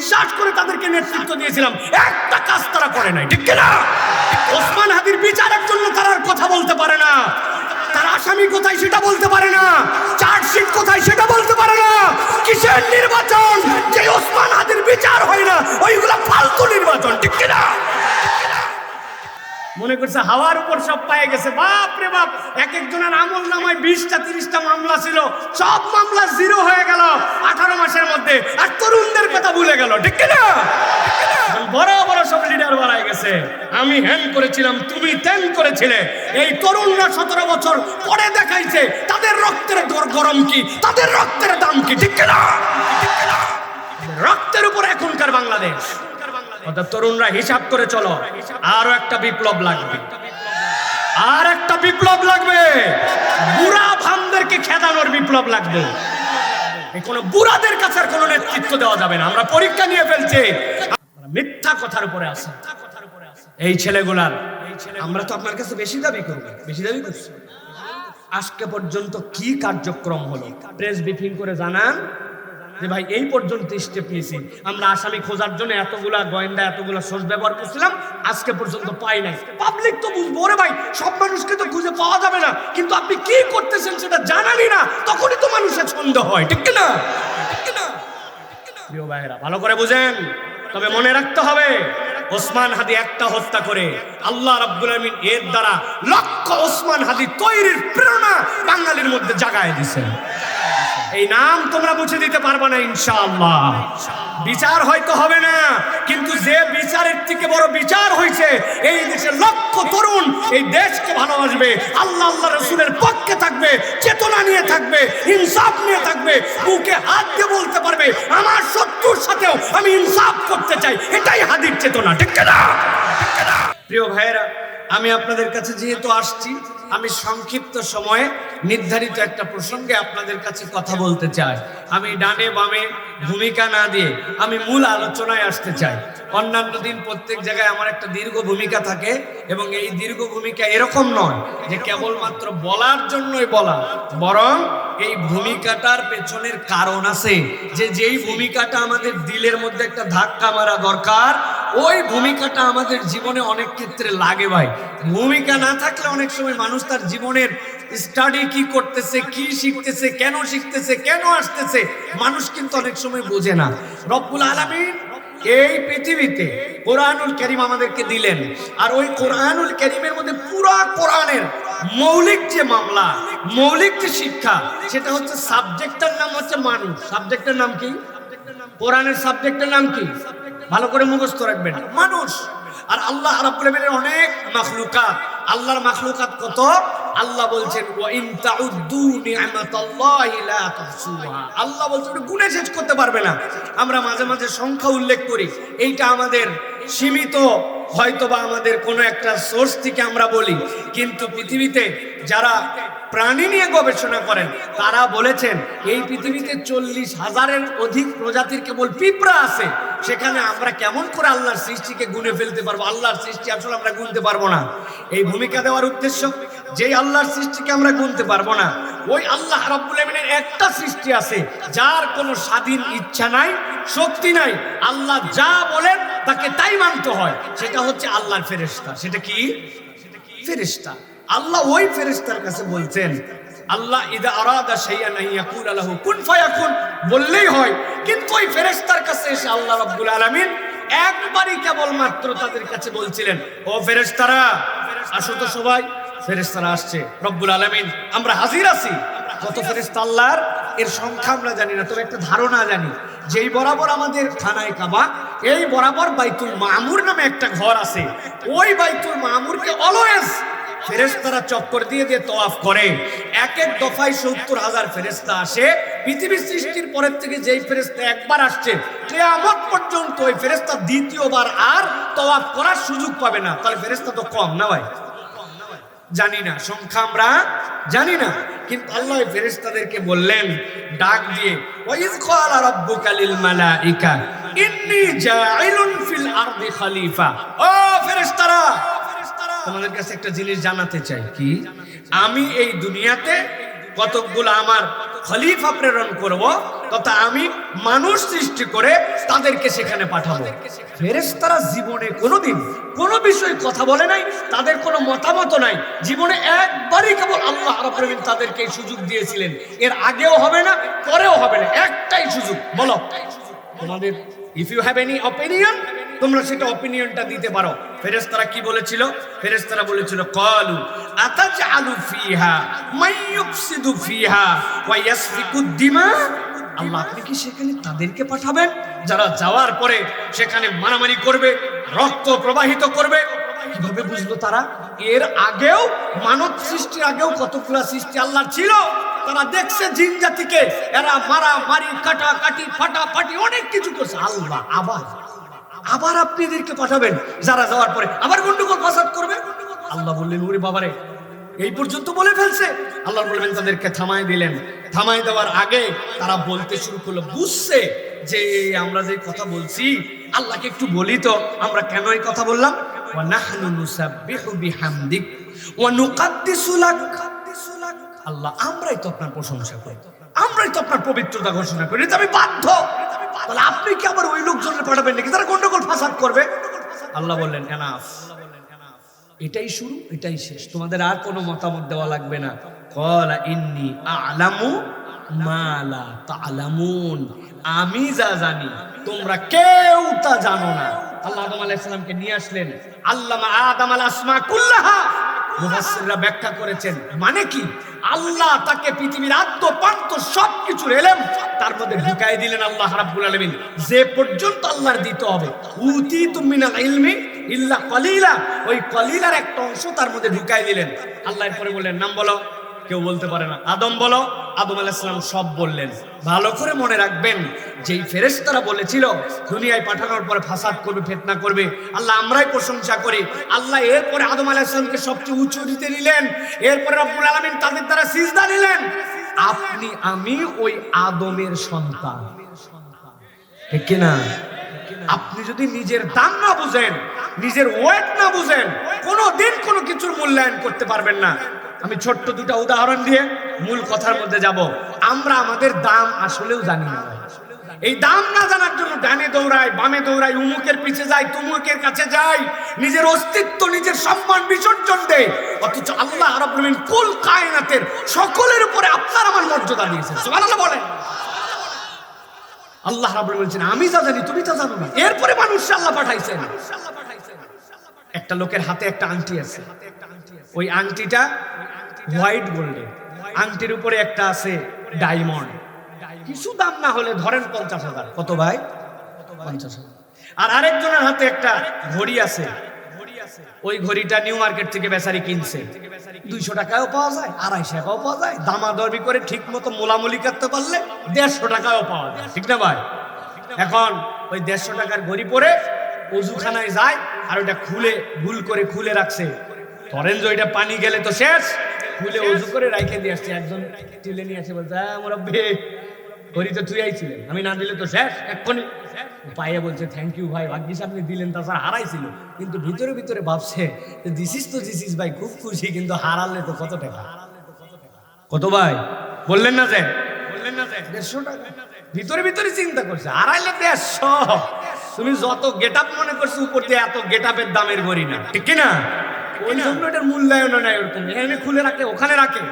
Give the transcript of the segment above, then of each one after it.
বিশ্বাস করে তাদেরকে নেতৃত্ব দিয়েছিলাম, একটা কাজ তারা করে নাই, ঠিক কিনা? ওসমান হাদির বিচারের জন্য তারা আর কথা বলতে পারে না, তার আসামি কোথায় সেটা বলতে পারে না, চার্জশিট কোথায় সেটা বলতে পারে না। কিসের নির্বাচন যে ওসমান হাদির বিচার হয় না? ওইগুলা ফালতু নির্বাচন, ঠিক কিনা? মনে করছে হাওয়ার উপর সব পায়ে গেছে। বাপ রে বাপ, এক একজনের আমল নামায় 20টা 30টা মামলা ছিল, সব মামলা জিরো হয়ে গেল 18 মাসের মধ্যে, আর তরুণদের কথা ভুলে গেল, ঠিক কিনা? বড় বড় সব লিডার বাড়ায় গেছে, আমি হ্যান করেছিলাম, তুমি তেন করেছিলে। এই তরুণরা 17 বছর পরে দেখাইছে তাদের রক্তের গরম কি, তাদের রক্তের দাম কি, ঠিক কিনা? রক্তের উপর এখনকার বাংলাদেশ। অর্থাৎ তরুণরা হিসাব করে চলো, আরো একটা বিপ্লব লাগবে, আর একটা বিপ্লব লাগবে, বুড়া ভামদেরকে খেদানোর বিপ্লব লাগবে। কোন বুড়াদের কাছে আর কোনো নেতৃত্ব দেওয়া যাবে না। আমরা পরীক্ষা নিয়ে ফেলছি, মিথ্যা কথার উপরে আছে এই ছেলেগুলার। আমরা তো আপনার কাছে বেশি দাবি করবো, বেশি দাবি করছি। আজকে পর্যন্ত কি কার্যক্রম হলো প্রেস ব্রিফিং করে জানান যে ভাই এই পর্যন্ত স্টেপ নিয়েছি আমরা, আসামি খোঁজার জন্য এতগুলা গোয়েন্দা এতগুলা সোর্স ব্যবহার করছিলাম, আজকে পর্যন্ত পাই নাই। পাবলিক তো বুঝবো, ওরে ভাই সব মানুষকে তো খুঁজে পাওয়া যাবে না, কিন্তু আপনি কি করতেছেন সেটা জানানি না, তখনই তো মানুষের সন্দেহ হয়, ঠিক না? প্রিয় ভাইরা ভালো করে বুঝেন। তবে মনে রাখতে হবে, ওসমান হাদি একটা হত্যা করে আল্লাহ রাব্বুল আলামিন এর দ্বারা লক্ষ ওসমান হাদি তৈরির প্রেরণা বাঙালির মধ্যে জাগায় দিয়েছেন। এই নাম তোমরা মুছে দিতে পারবে না ইনশাআল্লাহ। বিচার হয়তো হবে না, কিন্তু যে বিচারের থেকে বড় বিচার হয়েছে, এই দেশের লক্ষ তরুণ এই দেশকে ভালোবাসবে, আল্লাহ আল্লাহ রাসূলের পক্ষে থাকবে, চেতনা নিয়ে থাকবে, ইনসাফ নিয়ে থাকবে, বুকে হাত দিয়ে বলতে পারবে আমার শত্রুর সাথেও আমি ইনসাফ করতে চাই। এটাই হাদির চেতনা, ঠিক না? প্রিয় ভাইয়েরা, আমি আপনাদের কাছে যেহেতু আসছি, আমি সংক্ষিপ্ত সময়ে নির্ধারিত একটা প্রসঙ্গে আপনাদের কাছে কথা বলতে চাই। আমি ডানে বামে ভূমিকা না দিয়ে আমি মূল আলোচনায় আসতে চাই। অন্যান্য দিন প্রত্যেক জায়গায় আমার একটা দীর্ঘ ভূমিকা থাকে, এবং এই দীর্ঘ ভূমিকা এরকম নয় যে কেবলমাত্র বলার জন্যই বলা, বরং এই ভূমিকাটার পেছনের কারণ আছে, যে যেই ভূমিকাটা আমাদের দিলের মধ্যে একটা ধাক্কা মারা দরকার, ওই ভূমিকাটা আমাদের জীবনে অনেক ক্ষেত্রে লাগে ভাই। ভূমিকা না থাকলে অনেক সময় মানুষ তার জীবনের স্টাডি কি করতেছে, কি শিখতেছে, কেন শিখতেছে, কেন আসতেছে, মানুষ কিন্তু অনেক সময় বোঝে না। রব্বুল আলামিন এই পৃথিবীতে কোরআনুল কারীম আমাদেরকে দিলেন, আর ওই কোরআনুল কারীমের মধ্যে পুরো কোরআনের মৌলিক যে মামলা, মৌলিক যে শিক্ষা, সেটা হচ্ছে সাবজেক্টের নাম হচ্ছে মানুষ। সাবজেক্টের নাম কি? কোরআনের সাবজেক্টের নাম কি? ভালো করে মুখস্থ রাখবেন, মানুষ। আর আল্লাহ রাব্বুল আলামিনের অনেক মাখলুকাত, আল্লাহর মাখলুকাত কত? আল্লাহ বলছেন ওয়া ইন তাউদ্দু নি'মাতাল্লাহি লা তুহসুহা। আল্লাহ বলছেন গুণে শেষ করতে পারবে না। আমরা মাঝে মাঝে সংখ্যা উল্লেখ করি, এইটা আমাদের সীমিত, হয়তোবা আমাদের কোনো একটা সোর্স থেকে আমরা বলি, কিন্তু পৃথিবীতে যারা প্রাণী নিয়ে গবেষণা করেন তারা বলেছেন এই পৃথিবীতে 40,000-এর অধিক প্রজাতির কেবল পিঁপড়া আছে। সেখানে আমরা কেমন করে আল্লাহর সৃষ্টিকে গুনে ফেলতে পারবো? আল্লাহর সৃষ্টি আসলে আমরা গুনতে পারবো না। এই ভূমিকা দেওয়ার উদ্দেশ্য, যেই আল্লাহর সৃষ্টিকে আমরা গুনতে পারবো না, ওই আল্লাহ রাব্বুল আলামিনের একটা সৃষ্টি আছে যার কোনো স্বাধীন ইচ্ছা নাই, শক্তি নাই। আল্লাহ যা বলেন তাকে তাই মানতে হয়, সেটা হচ্ছে আল্লাহর ফেরেশতা। সেটা কি? ফেরেশতা। আল্লাহ ওই ফেরেশতার কাছে বলছেন, আল্লাহ ইদা আরাদা শাইআন ইয়াকুল লাহু কুন ফায়াকুন বললেই হয়। কিন্তু ওই ফেরেশতার কাছে এসে আল্লাহ রাব্বুল আলামিন একবারই কেবলমাত্র তাদের কাছে বলছিলেন, ও ফেরেশতারা আসো তো সবাই। ফেরেশতারা আসছে, রব্বুল আলামিন আমরা হাজির আছি। কত ফেরেশতা আল্লাহর, এর সংখ্যা আমরা জানি না, তবে একটা ধারণা জানি, যেই বরাবর আমাদের খানায় কাবা, এই বরাবর বাইতুল মামুর নামে একটা ঘর আছে। ওই বাইতুল মামুরকে অলওয়েজ ফেরেশতারা চক্কর দিয়ে দিয়ে তওয়াফ করে। এক এক দফায় 70,000 ফেরেশতা আসে। পৃথিবী সৃষ্টির পরের থেকে যেই ফেরেশতা একবার আসছে, কিয়ামত পর্যন্ত ওই ফেরেশতা দ্বিতীয়বার আর তওয়াফ করার সুযোগ পাবে না। তাহলে ফেরেশতা তো কম না ভাই? জানি না, সংখ্যা আমরা জানি না, কিন্তু আল্লাহ ফেরেশতাদেরকে বললেন ডাক দিয়ে, ওয়াইজ ক্বালা রাব্বুকা লিল মালাইকা ইন্নী জাইলুন ফিল আরদি খলিফা। ও ফেরেশতারা, তোমাদের কাছে একটা জিনিস জানাতে চাই, কি? আমি এই দুনিয়াতে কতকগুলো আমার খলিফা প্রেরণ করব, তথা আমি মানুষ সৃষ্টি করে তাদেরকে সেখানে পাঠাবো। ফেরেশতারা জীবনে কোনোদিন কোনো বিষয়ে কথা বলে নাই, তাদের কোনো মতামত নাই, জীবনে একবারই কেবল আল্লাহ রাব্বুল আলামিন তাদেরকে এই সুযোগ দিয়েছিলেন। এর আগেও হবে না, পরেও হবে না, একটাই সুযোগ। বলো তোমাদের, if you have any opinion, তোমরা সেটা অপিনিয়নটা দিতে পারো। ফেরেশতারা কি বলেছিল? ফেরেশতারা বলেছিল ক্বালু আতাজআলু ফিহা মান ইউফসিদু ফিহা ওয়া ইয়াসফিকুদ দিমা। আল্লাহ, আপনি কি সেখানে তাদেরকে পাঠাবেন যারা যাওয়ার পরে সেখানে মারামারি করবে, রক্ত প্রবাহিত করবে? কিভাবে বুঝলো তারা? এর আগেও, মানব সৃষ্টির আগেও কতগুলা সৃষ্টি আল্লাহর ছিল, তারা দেখছে জিন জাতিকে এরা মারামারি, কাটাকাটি, ফাটাফাটি অনেক কিছু করছে। আল্লাহ আবার আপনি এদেরকে পাঠাবেন যারা যাওয়ার পরে আবার গন্ডগোল ফাসাদ করবে? আল্লাহ বললেন, ওরে বাবারে, এই পর্যন্ত বলে ফেলছে। আল্লাহ বলবেন তাদেরকে থামায় দিলেন। থামায় দেওয়ার আগে তারা বলতে শুরু করলো, বুঝছে যে আমরা যে কথা বলছি, আল্লাহকে একটু বলি তো আমরা কেন এই কথা বললাম। ওয়া নাহনু নুসাব্বিহু বিহামদিক ওয়া নুকাদ্দিসু লাক। আল্লাহ, আমরাই তো আপনার প্রশংসা করি, আমরাই তো আপনার পবিত্রতা ঘোষণা করি, এটা আমি বাধ্য। তাহলে আপনি কি আবার ওই লোকজনের পাঠাবেন নাকি যারা গন্ডগোল ফাসাদ করবে? আল্লাহ বললেন, এনাফ, এটাই শুরু, এটাই শেষ, তোমাদের আর কোনো মতামত দেওয়া লাগবে না। ক্বালা ইন্নী আ'লামু মা লা তা'লামুন, আমি যা জানি তোমরা কেউ তা জানো না। আল্লাহ আদম আলাইহিস সালামকে নিয়ে আসলেন, আল্লামা আদম আল আসমা কুল্লাহা। মুফাসসিররা ব্যাখ্যা করেছেন মানে কি, আল্লাহ তাকে পৃথিবীর আদ্য পান্ত সবকিছুর ইলম তার মধ্যে ঢুকাই দিলেন আল্লাহ রাব্বুল আলামিন, যে পর্যন্ত আল্লাহর দিতে হবে। উতিতু মিনাল ইলমি ইল্লা কলিলা, ওই কলিলার একটা অংশ তার মধ্যে ঢুকাই দিলেন। আল্লাহ এরপরে বললেন, নাম বলো, কেউ বলতে পারে না। আদম বলো, আদম আলাইহিস সালাম সব বললেন। ভালো করে মনে রাখবেন, যেই ফেরেশতারা বলেছিল দুনিয়ায় পাঠানোর পরে ফাসাদ করবে, ফিতনা করবে, আল্লাহ আমরাই প্রশংসা করি। আল্লাহ এরপরে আদম আলাইহিস সালামকে সবচেয়ে উঁচু দিতে নিলেন, এরপরে রব্বুল আলামিন তাদের দ্বারা সিজদা নিলেন। আপনি আমি ওই আদমের সন্তান, ঠিক কি না? আপনি যদি নিজের দাম না বুঝেন, নিজের ওয়েট না বুঝেন, কোনোদিন কোনো কিছুর মূল্যায়ন করতে পারবেন না। আমি ছোট্ট দুটা উদাহরণ দিয়ে মূল কথার মধ্যে যাব। আমরা আমাদের দাম আসলেও জানি না। এই দাম না জানার জন্য ডানে দৌড়াই, বামে দৌড়াই, উমুকের পিছে যাই, তুমুকের কাছে যাই, নিজের অস্তিত্ব, নিজের সম্মান বিসর্জন দেয়। অথচ আল্লাহ রাব্বুল আলামিন কুল কায়নাতের সকলের উপরে আপনার আমার মর্যাদা দিয়েছেন। সুবহানাল্লাহ বলেন। আল্লাহ রাব্বুল আলামিন বলেছেন, আমি যা জানি তুমি তা জানো না। এরপরে মানুষ আল্লাহ পাঠাইছেন। একটা লোকের হাতে একটা আংটি আছে, ওই আংটিটা হোয়াইট গোল্ডের, আংটির উপরে একটা আছে ডায়মন্ড। কিছু দাম না হলে ধরেন 50,000। কত ভাই? 50,000। আর আরেকজনের হাতে একটা ঘড়ি আছে, ওই ঘড়িটা নিউ মার্কেট থেকে বেচারি কিনছে, 200 টাকায়ও পাওয়া যায়, 250 টাকাও পাওয়া যায়। দামাদরবি করে ঠিক মতো মোলামুলি করতে পারলে 150 টাকায়ও পাওয়া যায়, ঠিক না ভাই? এখন ওই 150 টাকার ঘড়ি পরে অজুখানায় যায়, আর ওইটা খুলে ভুল করে খুলে রাখছে। ধরেন যে ওইটা পানি গেলে তো শেষ, খুলে অজু করে রাইখে দিয়ে আসছে। একজন তুলে নিয়ে আসে, বলছে, মুরব্বি ঘড়ি তো তুই আইছিলেন, আমি না দিলে তো শেষ এক্ষুনি। পাইয়া বলছে, থ্যাংক ইউ ভাই, ভাগ্যিস আপনি দিলেন, তাছাড়া হারাইছিল। কিন্তু ভিতরে ভিতরে ভাবছে দিস ইস ভাই, খুব খুশি, কিন্তু হারালে তো কত টাকা। কত ভাই? বললেন না যে 150 টাকা। ভিতরে ভিতরে চিন্তা করছে, হারাইলে 150। তুমি যত গেট আপ মনে করছো, উপর দিয়ে এত গেট আপের দামের ঘড়ি না, ঠিক কিনা? ওই জন্য এটার মূল্যায়ন নাই, ওরকম এখানে খুলে রাখে, ওখানে রাখে।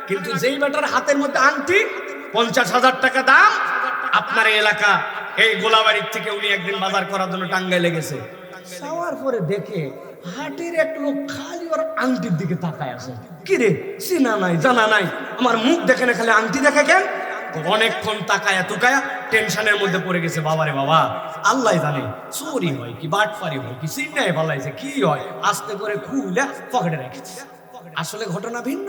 কিন্তু যেই বেটার হাতের মধ্যে আংটি, 50,000 টাকা দাম, আপনার এলাকা এই গোলাবাড়ির থেকে উনি একদিন বাজার করার জন্য টাঙ্গাইলে গেছে। যাওয়ার পরে দেখে হাটের এক লোক খালি ওর আংটির দিকে তাকায় আছে। কি রে, চিনা নাই, জানা নাই, আমার মুখ দেখে না, খালি আংটি দেখে কেন? অনেকক্ষণ তাকায়া তুকায়া টেনশনের মধ্যে পড়ে গেছে। বাবারে বাবা, আল্লাহ জানে চুরি হয় কি বাটপারি হয় কি, চিন্তায় পালাইছে কি হয়, আস্তে করে খুলে পকেটে রেখেছে। আসলে ঘটনা ভিন্ন।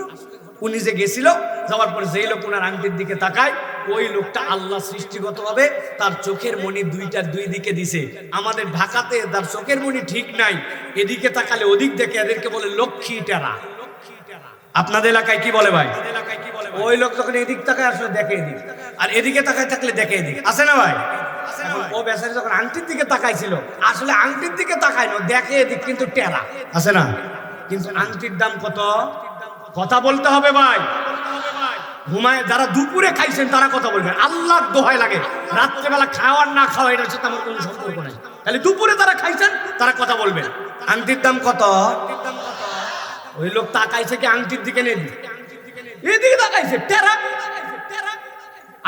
উনি যে গেছিল, যাওয়ার পর যেই লোক ওনার আংটির দিকে তাকায়, ওই লোকটা আল্লাহ সৃষ্টিগতভাবে তার চোখের মণি দুইটার দুই দিকে দিছে। আমাদের ঢাকাতে তার চোখের মণি ঠিক নাই, এদিকে তাকালে ওদিক দেখে, এদেরকে বলে লক্ষ্মী টেরা। আপনাদের এলাকায় কি বলে ভাই? ওই লোক যখন এদিক তাকায় আসলে দেখে এদিক, আর এদিকে তাকায় থাকলে দেখে এদিক, আছে না ভাই? ও বেচারি যখন আংটির দিকে তাকাইছিল, আসলে আংটির দিকে তাকায় না, দেখে এদিক, কিন্তু টেরা, আছে না? কিন্তু আংটির দাম কত? কথা বলতে হবে ভাই। ঘুমায় যারা দুপুরে খাইছেন তারা কথা বলবেন, আল্লাহর দোহাই লাগে। রাত্রেবেলা খাওয়ার না খাওয়া এটার সাথে আমার কোনো সম্পর্ক নাই। তাহলে দুপুরে যারা খাইছেন তারা কথা বলবেন। আংটির দাম কত? ওই লোক তাকাইছে কি আংটির দিকে নেই, এদিকে তাকাইছে, টেরা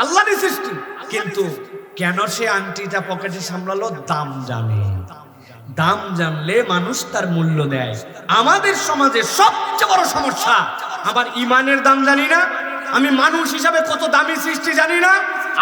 আল্লাহরই সৃষ্টি। কিন্তু কেন সে আংটিটা পকেটে সামলালো? দাম জানে। দাম জানলে মানুষ তার মূল্য দেয়। আমাদের সমাজে সবচেয়ে বড় সমস্যা, আমার ইমানের দাম জানি না, আমি মানুষ হিসাবে কত দামি সৃষ্টি জানি না,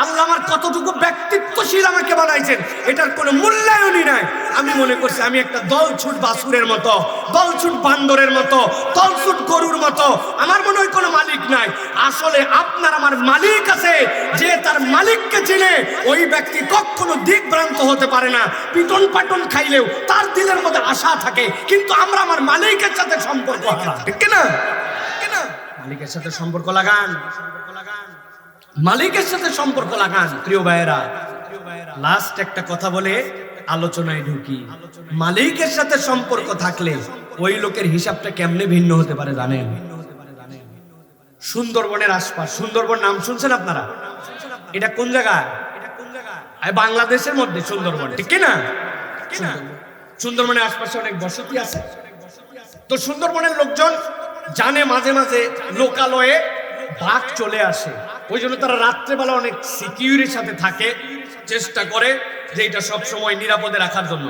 আল্লাহ আমার কতটুকু ব্যক্তিত্বশীল আমাকে বানাইছেন এটার কোনো মূল্যায়নই নাই। আমি মনে করছি আমি একটা দলছুট বাছুরের মতো, দলছুট বান্দরের মতো, দলছুট গরুর মতো, আমার মনে হয় কোনো মালিক নাই। আসলে আপনার আমার মালিক আছে। যে তার মালিককে চিনে ওই ব্যক্তি কখনো দিকভ্রান্ত হতে পারে না। পিটন পাটন খাইলেও তার দিলের মধ্যে আশা থাকে। কিন্তু আমরা আমার মালিকের সাথে সম্পর্ক হারাই, ঠিক না? মালিকের সাথে সম্পর্ক লাগান, মালিকের সাথে সম্পর্ক লাগান। প্রিয় ভাইয়েরা, লাস্ট একটা কথা বলে আলোচনায় ঢুকি। মালিকের সাথে সম্পর্ক থাকলে ওই লোকের হিসাবটা কেমনে ভিন্ন হতে পারে জানেন? সুন্দরবনের আশপাশ, সুন্দরবন নাম শুনছেন আপনারা? এটা কোন জায়গা? বাংলাদেশের মধ্যে সুন্দরবন, ঠিক না? সুন্দরবনের আশপাশে অনেক বসতি আছে। তো সুন্দরবনের লোকজন জানে মাঝে মাঝে লোকালয়ে বাঘ চলে আসে, ওই জন্য তারা রাত্রেবেলা অনেক সিকিউরিটির সাথে থাকে, চেষ্টা করে যে এটা সবসময় নিরাপদে রাখার জন্য।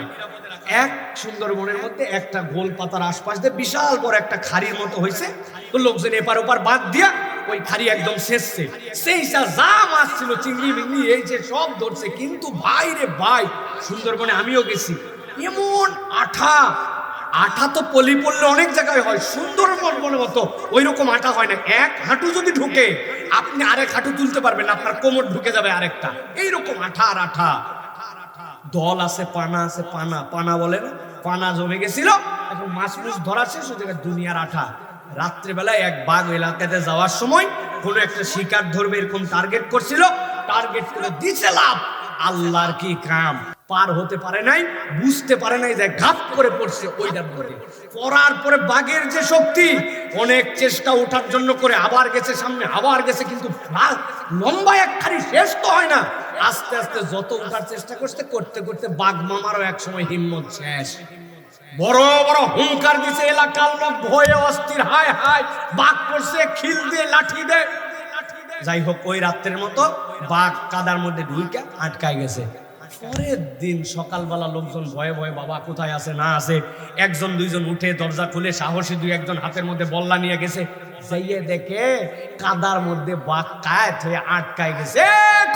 এক সুন্দরবনের মধ্যে একটা গোল পাতার আশপাশ দিয়ে বিশাল বড় একটা খাড়ির মতো হয়েছে। তো লোকজন এপার ওপার বাদ দিয়া ওই খাড়ি একদম শেষছে, সেই যা মাছ ছিল চিংড়ি মিংড়ি এই যে সব ধরছে। কিন্তু ভাই রে ভাই, সুন্দরবনে আমিও গেছি, এমন আঠা তো পলি পড়লে অনেক জায়গায় হয়, সুন্দরবনের মতো ওই রকম আঠা হয় না। এক হাঁটু যদি ঢুকে আপনি আরেক হাঁটু তুলতে পারবেন, আপনার কোমর ঢুকে যাবে আরেকটা, এইরকম আঠা আর আঠা। দল আছে, পানা আছে, পানা বলে না, পানা জমে গেছিল। এখন মাছ মুছ ধরা শেষ, ওই জায়গায় দুনিয়ার আঠা। রাত্রেবেলায় এক বাঘ এলাকাতে যাওয়ার সময় কোনো একটা শিকার ধরবে এরকম টার্গেট করছিল, টার্গেট করে দিছে লাভ। আল্লাহর কি কাম, পার হতে পারে নাই, বুঝতে পারে নাই যে ঘাপ করে পড়ছে ওইটার মধ্যে। পড়ার পরে বাঘের যে শক্তি, অনেক চেষ্টা ওঠার জন্য করে আবার গেছে সামনে, আবার গেছে, কিন্তু লম্বা এক খালি শেষ তো হয় না। আস্তে আস্তে যত ওঠার চেষ্টা করতে করতে বাঘ মামারও এক সময় হিম্মত শেষ। বড় বড় হুঙ্কার দিছে, এলাকার লোক ভয়ে অস্থির, হায় হায় বাঘ পড়ছে, খিল দিয়ে লাঠি দেয়। যাই হোক, ওই রাত্রের মতো বাঘ কাদার মধ্যে ঢুইকা আটকায় গেছে। পরের দিন সকালবেলা লোকজন ভয়ে ভয়ে বাবা কোথায় আছে না আছে, একজন দুইজন উঠে দরজা খুলে সাহসী দুই একজন হাতের মধ্যে বল্লা নিয়ে গেছে, যাইয়ে দেখে কাদার মধ্যে বাঘ কায়েত হয়ে আটকায় গেছে।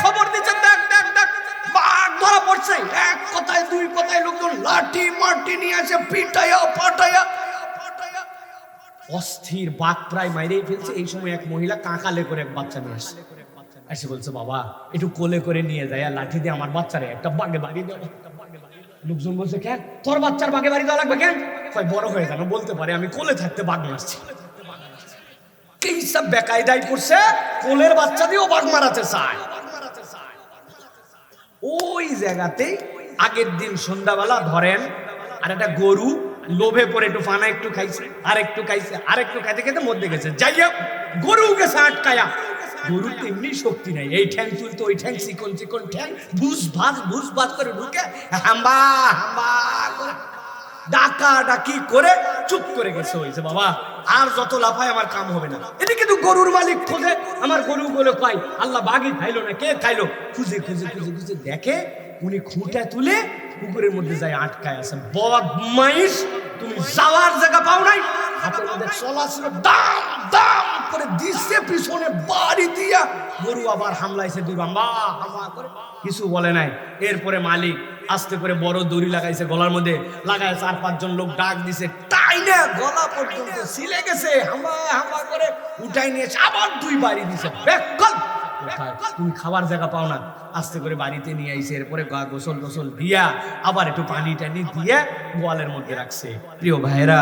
খবর দিচ্ছেন, দেখ দেখ দেখ বাঘ ধরা পড়ছে। এক কথায় দুই কথায় লোকজন লাঠি মাটি নিয়ে আসে, পিটাইয়া পাটাইয়া অস্থির। বাঘ প্রায় মাইরেই ফেলছে। এই সময় এক মহিলা কাঁকালে করে এক বাচ্চা নিয়ে আসে, এসে বলছে বাবা একটু কোলে করে নিয়ে যায়, লাঠি দিয়ে আমার বাচ্চারে একটা বাগে বাড়ি দেওয়া। লোকজন বলছে কেন তোর বাচ্চার বাগে বাড়ি দেওয়া লাগবে কেন? কয় বড় হয়ে যেন বলতে পারে আমি কোলে থাকতে বাঘ মারছি। এই সব বেকায়দায় করছে, কোলের বাচ্চা দিয়েও বাঘ মারাতে চায়। ওই জায়গাতেই আগের দিন সন্ধ্যাবেলা ধরেন আর একটা গরু লোভে পড়ে একটু ফানা একটু খাইছে, আর একটু খাইছে, আর একটু খাইতে খেতে মধ্যে গেছে, যাইয়া গরু গেছে আটকায়া। গরুর তেমনি শক্তি নাই, এই ঠ্যাং তুলতো ওই ঠ্যাং চিকন চিকন ঠ্যাং ভুস ভাস করে ঢুকে হাম্বা হাম্বা করে ডাকা ডাকি করে চুপ করে গেছে। হয়েছে বাবা আর যত লাফায় আমার কাম হবে না। এটা কিন্তু গরুর মালিক খোঁজে, আমার গরু গুলো পাই, আল্লাহ বাঘই খাইলো না, কে খাইলো? খুঁজে খুঁজে খুঁজে খুঁজে দেখে উনি খুঁটা তুলে পুকুরের মধ্যে যায় আটকায় আছে। বদমাইশ, তুমি যাওয়ার জায়গা পাও নাই, হাতের মধ্যে চলা ছিল, দাম দাম করে দিচ্ছে পিছনে বাড়ি দিয়া গরু আবার হামলাইছে দুই বাম্বা হামলা করে, কিছু বলে নাই। এরপরে মালিক আস্তে করে বড় দড়ি লাগাইছে গলার মধ্যে, লাগায় 4-5 জন লোক ডাক দিছে, টাইনে গলা পর্যন্ত ছিলে গেছে, হামলা হামলা করে উঠাই নিয়েছে, আবার 2 বাড়ি দিছে। বেকল তুমি খাবার জায়গা পাও না, আস্তে করে বাড়িতে নিয়ে আইছে। এরপরে গোসল টোসল দিয়া আবার একটু পানি টানি দিয়ে গোয়ালের মধ্যে রাখছে। প্রিয় ভাইরা,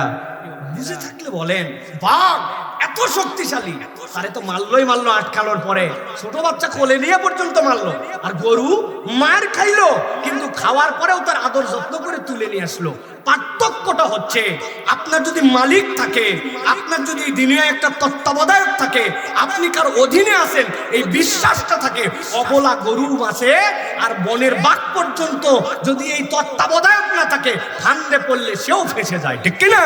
বুঝে থাকলে বলেন, বাঘ এত শক্তিশালী, তারে তো মারলো আটকানোর পরে, ছোট বাচ্চা কোলে নিয়ে পর্যন্ত মারলো। আর গরু মার খাইলো, কিন্তু খাওয়ার পরেও তার আদর যত্ন করে তুলে নিয়ে আসলো। পার্থক্যটা হচ্ছে আপনার আপনার যদি মালিক থাকে, আপনার যদি দুনিয়ায় একটা তত্ত্বাবধায়ক থাকে, আপনি কার অধীনে আছেন, এই বিশ্বাসটা থাকে, অবলা গরু মাছে আর বনের বাঘ পর্যন্ত যদি এই তত্ত্বাবধায়ক না থাকে, ফান্দে পড়লে সেও ফেসে যায়। ঠিক কিনা?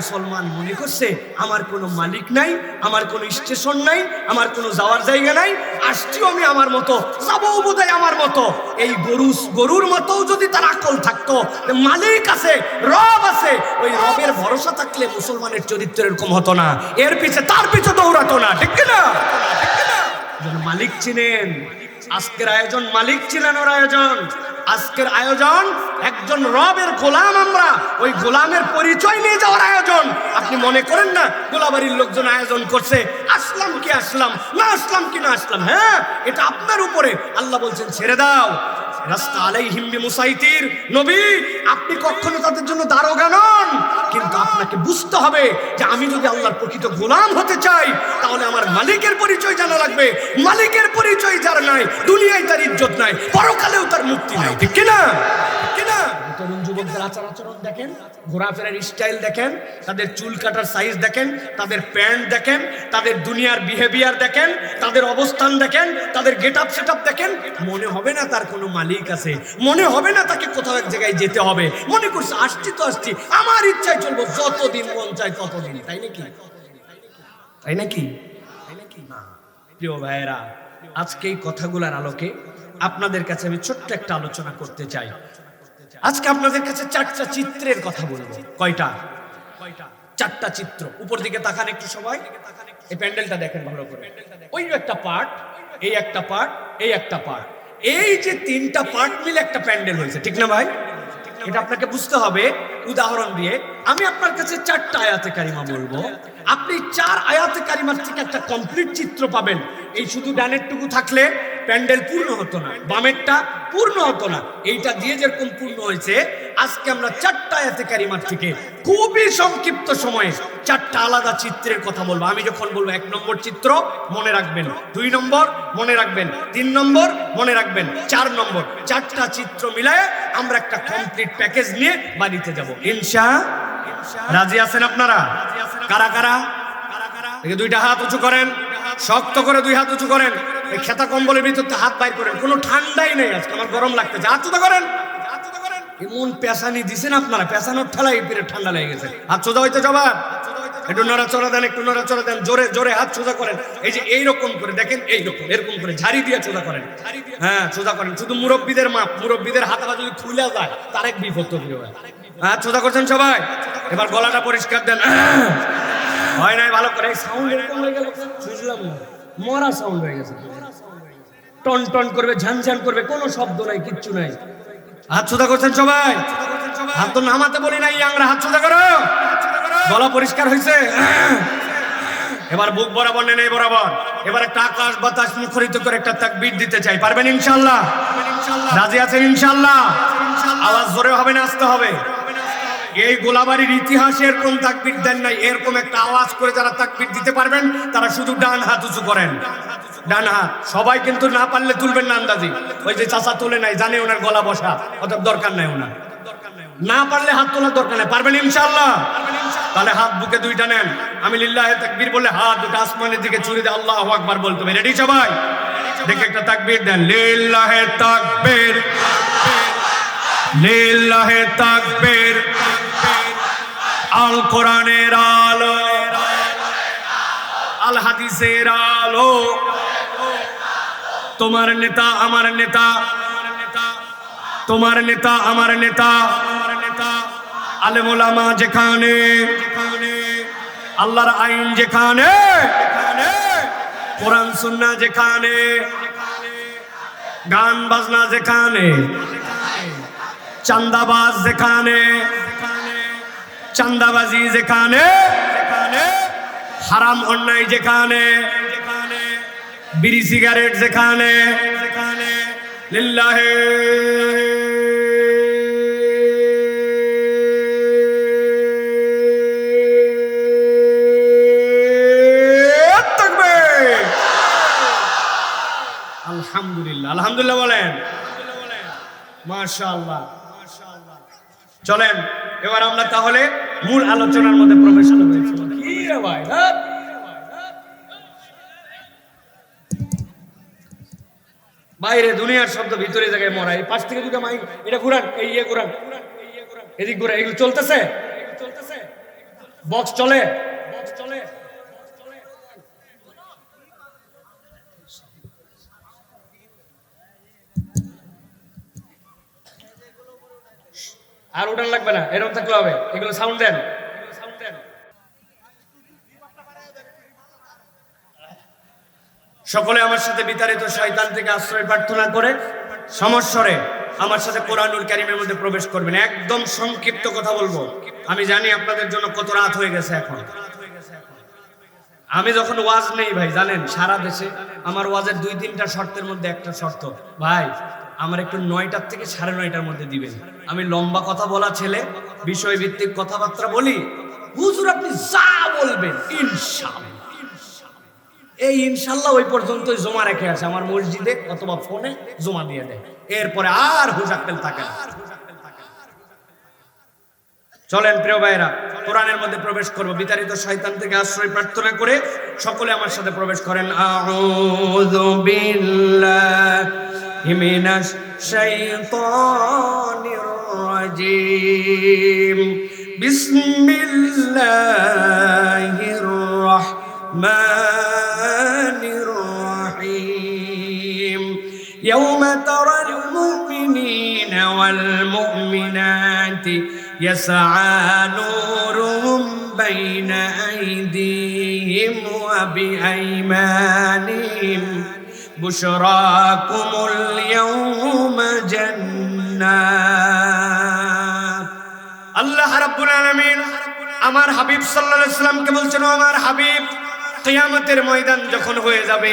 মুসলমান মনে করছে আমার কোনো মালিক নাই, আমার কোনো স্টেশন নাই, আমার কোনো যাওয়ার জায়গা নাই, আসছিও আমি আমার মতো, যাবো বোধহয় আমার মতো। এই গরুর মতো যদি তার আকল থাকতো, মালিক আছে, রব আছে, ওই রবের ভরসা থাকলে মুসলমানের চরিত্র এরকম হতো না, এর পিছে তার পিছে দৌড়াতো না। ঠিক কিনা? মালিক চিনেন, আজকের আয়োজন মালিক ছিলেন ওর আয়োজন। আজকের আয়োজন একজন রবের গোলাম, আমরা ওই গোলামের পরিচয় নিয়ে যাওয়ার আয়োজন। আপনি মনে করেন না গোলাবাড়ির লোকজন আয়োজন করছে, আসলাম কি আসলাম, না আসলাম কি না আসলাম। হ্যাঁ, এটা আপনার উপরে। আল্লাহ বলছেন ছেড়ে দাও, রাস্তা আলাইহিম বিমুসাইতির। নবী, আপনি কখনো তাদের জন্য দারোগা নন, কিন্তু আপনাকে বুঝতে হবে যে আমি যদি আল্লাহর প্রকৃত গোলাম হতে চাই, তাহলে আমার মালিকের পরিচয় জানা লাগবে। মালিকের পরিচয় যার নাই, দুনিয়ায় তার ইজ্জত নাই, পরকালেও তার মুক্তি নাই। ঠিক কিনা? তরুণ যুবকদের আচার আচরণ দেখেন, ঘোরাফেরার স্টাইল দেখেন, তাদের চুল কাটার সাইজ দেখেন, তাদের প্যান্ট দেখেন, তাদের দুনিয়ার বিহেভিয়ার দেখেন, তাদের অবস্থান দেখেন, তাদের গেট আপ সেট আপ দেখেন। মনে হবে না তার কোনো মালিক আছে, মনে হবে না তাকে কোথাও এক জায়গায় যেতে হবে। মনে করছে আসছি তো আসছি, আমার ইচ্ছায় চলবো, যতদিন মন চায় ততদিন। তাই নাকি? তাই নাকি? প্রিয় ভাইয়েরা, আজকে এই কথাগুলোর আলোকে আপনাদের কাছে আমি ছোট্ট একটা আলোচনা করতে চাই। আজকে আপনাদের কাছে 4টা চিত্রের কথা বলবো। কয়টা? 4টা চিত্র। উপর দিকে তাকান একটু সবাই, এই প্যান্ডেলটা দেখেন ভালো করে। ওই একটা পার্ট, এই একটা পার্ট, এই একটা পার্ট, এই যে 3টা পার্ট মিলে একটা প্যান্ডেল হয়েছে। ঠিক না ভাই? এটা আপনাকে বুঝতে হবে। উদাহরণ দিয়ে আমি আপনার কাছে 4টা আয়াতে কারিমা বলবো, আপনি 4 আয়াতে কারিমার থেকে একটা কমপ্লিট চিত্র পাবেন। এই শুধু ডানের টুকু থাকলে প্যান্ডেল পূর্ণ হতো না, বামেরটা পূর্ণ হতো না। এইটা দিয়ে যেরকম পূর্ণ হয়েছে, আজকে আমরা 4টা আয়াতে কারিমার থেকে খুবই সংক্ষিপ্ত সময়ে 4টা আলাদা চিত্রের কথা বলবো। আমি যখন বলবো 1 নম্বর চিত্র মনে রাখবেন, 2 নম্বর মনে রাখবেন, 3 নম্বর মনে রাখবেন, 4 নম্বর, 4টা চিত্র মিলায়ে আমরা একটা কমপ্লিট প্যাকেজ নিয়ে বাড়িতে যাব ইনশাআল্লাহ। রাজি আছেন আপনারা? কারা কারা? এই 2টা হাত উঁচু করেন, শক্ত করে 2 হাত উঁচু করেন। এই খেতা কম্বলের ভিতরে হাত বাইর করেন, কোনো ঠান্ডাই নেই, আজকে আমার গরম লাগতেছে। হাত সোজা করেন। এমন পেছানি দিছেন আপনারা, পেছানোর ঠেলাই পেরে ঠান্ডা লেগে গেছে। হাত সোজা হইতে জবাব, একটু নড়াচড়া দেন, একটু নড়াচড়া দেন, জোরে জোরে হাত সোজা করেন। এই যে এইরকম করে দেখেন, এইরকম এরকম করে ঝাড়ি দিয়ে সোজা করেন। হ্যাঁ, সোজা করেন। শুধু মুরব্বীদের মাপ, মুরব্বীদের হাত পা যদি খুলে যায় তার এক বিপদ তৈরি হয়। হাত সোজা করছেন সবাই। এবার গলাটা পরিষ্কার দেন। হয় নাই ভালো করে, সাউন্ড এরকম হয়ে গেল, বুঝলাম না, মরা সাউন্ড হয়ে গেছে। টন টন করবে, ঝানঝান করবে, কোনো শব্দ নাই, কিচ্ছু নাই। হাত সোজা করছেন সবাই? হাত তো নামাতে বলি নাই, আমরা হাত সোজা করো। গলা পরিষ্কার হয়েছে? এবার বুক বরাবর নেন, এই বরাবর। এবার একটা আকাশ বাতাস মুখরিত করে একটা তাকবীর দিতে চাই। পারবেন ইনশাআল্লাহ? রাজি আছেন ইনশাআল্লাহ? আওয়াজ জোরে হবে না আস্তে হবে? এই গোলাবাড়ির ইতিহাসে এরকম তাকবীর দেন নাই। এরকম একটা আওয়াজ করে যারা তাকবীর দিতে পারবেন তারা শুধু ডান হাত উঁচু করেন, ডান হাত। সবাই কিন্তু না পারলে তুলবেন না আন্দাজি। ওই যে চাচা তুলে নাই, জানে ওনার গলা বসা, অতএব দরকার নাই ওনার। না পারলে হাত তোলার দরকার নাই। পারবেন ইনশাআল্লাহ? তাহলে হাত বুকে 2টা নেন। আমি লিল্লাহে তাকবীর বলে হাত 2টা আসমানের দিকে ছুড়ে দিয়ে আল্লাহু আকবার বলতে হবে। রেডি সবাই? দেখে একটা তাকবীর দেন। লিল্লাহে তাকবীর, লিল্লাহে তাকবীর। আল কোরআনের আলো, আল হাদিসের আলো, তোমার নেতা আমার নেতা, তোমার নেতা আমার নেতা, আলেম ওলামা যেখানে, আল্লাহর আইন যেখানে, কোরআন সুন্নাহ যেখানে, গান বাজনা যেখানে, চান্দাবাজ যেখানে, চান্দাবাজি যেখানে, হারাম অন্যায় যেখানে, বিড়ি সিগারেট যেখানে, লিল্লাহে তাকবীর। আলহামদুলিল্লাহ, আলহামদুলিল্লাহ বলেন। মাশাআল্লাহ। চলেন এবার আমরা তাহলে মূল আলোচনার মধ্যে প্রবেশ করবে। কি রে ভাই, বাইরে দুনিয়ার শব্দ, ভিতরে জায়গায় মরা। এই পাশ থেকে দুটো মাইক, এটা ঘুরান, এই ইয়ে ঘুরান, এদিক ঘুরান। এগুলো চলতেছে, বক্স চলে, আর উঠান লাগবে না, এরকম থাকলে হবে। এগুলো সাউন্ড দেন। সকলে আমার সাথে বিতাড়িত শয়তান থেকে আশ্রয় প্রার্থনা করে সমস্বরে আমার সাথে কোরআনুল কারীমের মধ্যে প্রবেশ করবেন। একদম সংক্ষিপ্ত কথা বলবো। আমি জানি আপনাদের জন্য কত রাত হয়ে গেছে এখন। আমি যখন ওয়াজ নেই ভাই, জানেন সারা দেশে আমার ওয়াজের 2-3টা শর্তের মধ্যে একটা শর্ত, ভাই আমার একটু 9টার থেকে 9:30টার মধ্যে দিবেন। আমি লম্বা কথা বলা ছেলে, বিষয়ভিত্তিক কথাবার্তা বলি। হুজুর আপনি যা বলবেন ইনশাআল্লাহ। এই ইনশাআল্লাহ ওই পর্যন্তই জমা রেখে আসে আমার মসজিদে অথবা ফোনে জমা দিয়ে দেয়, এরপরে আর হুজাক্কেল থাকে না। চলেন প্রিয় ভাইরা, কোরআনের মধ্যে প্রবেশ করব। বিতাড়িত শয়তান থেকে আশ্রয় প্রার্থনা করে সকলে আমার সাথে প্রবেশ করেন। আউযু বিল্লাহি মিনাশ শাইতানির রাজীম। বিসমিল্লাহির রাহমানির রাহিম। ইয়াওমা তারাল মুমিনিনা ওয়াল মুমিনাতি يسعى نورهم بين أيديهم وبأيمانهم بشراكم اليوم جنات। আল্লাহ রাব্বুল আলামিন আমার হাবিব সাল্লাল্লাহু আলাইহি সাল্লামকে বলছেন, আমার হাবিব কিয়ামতের ময়দান যখন হয়ে যাবে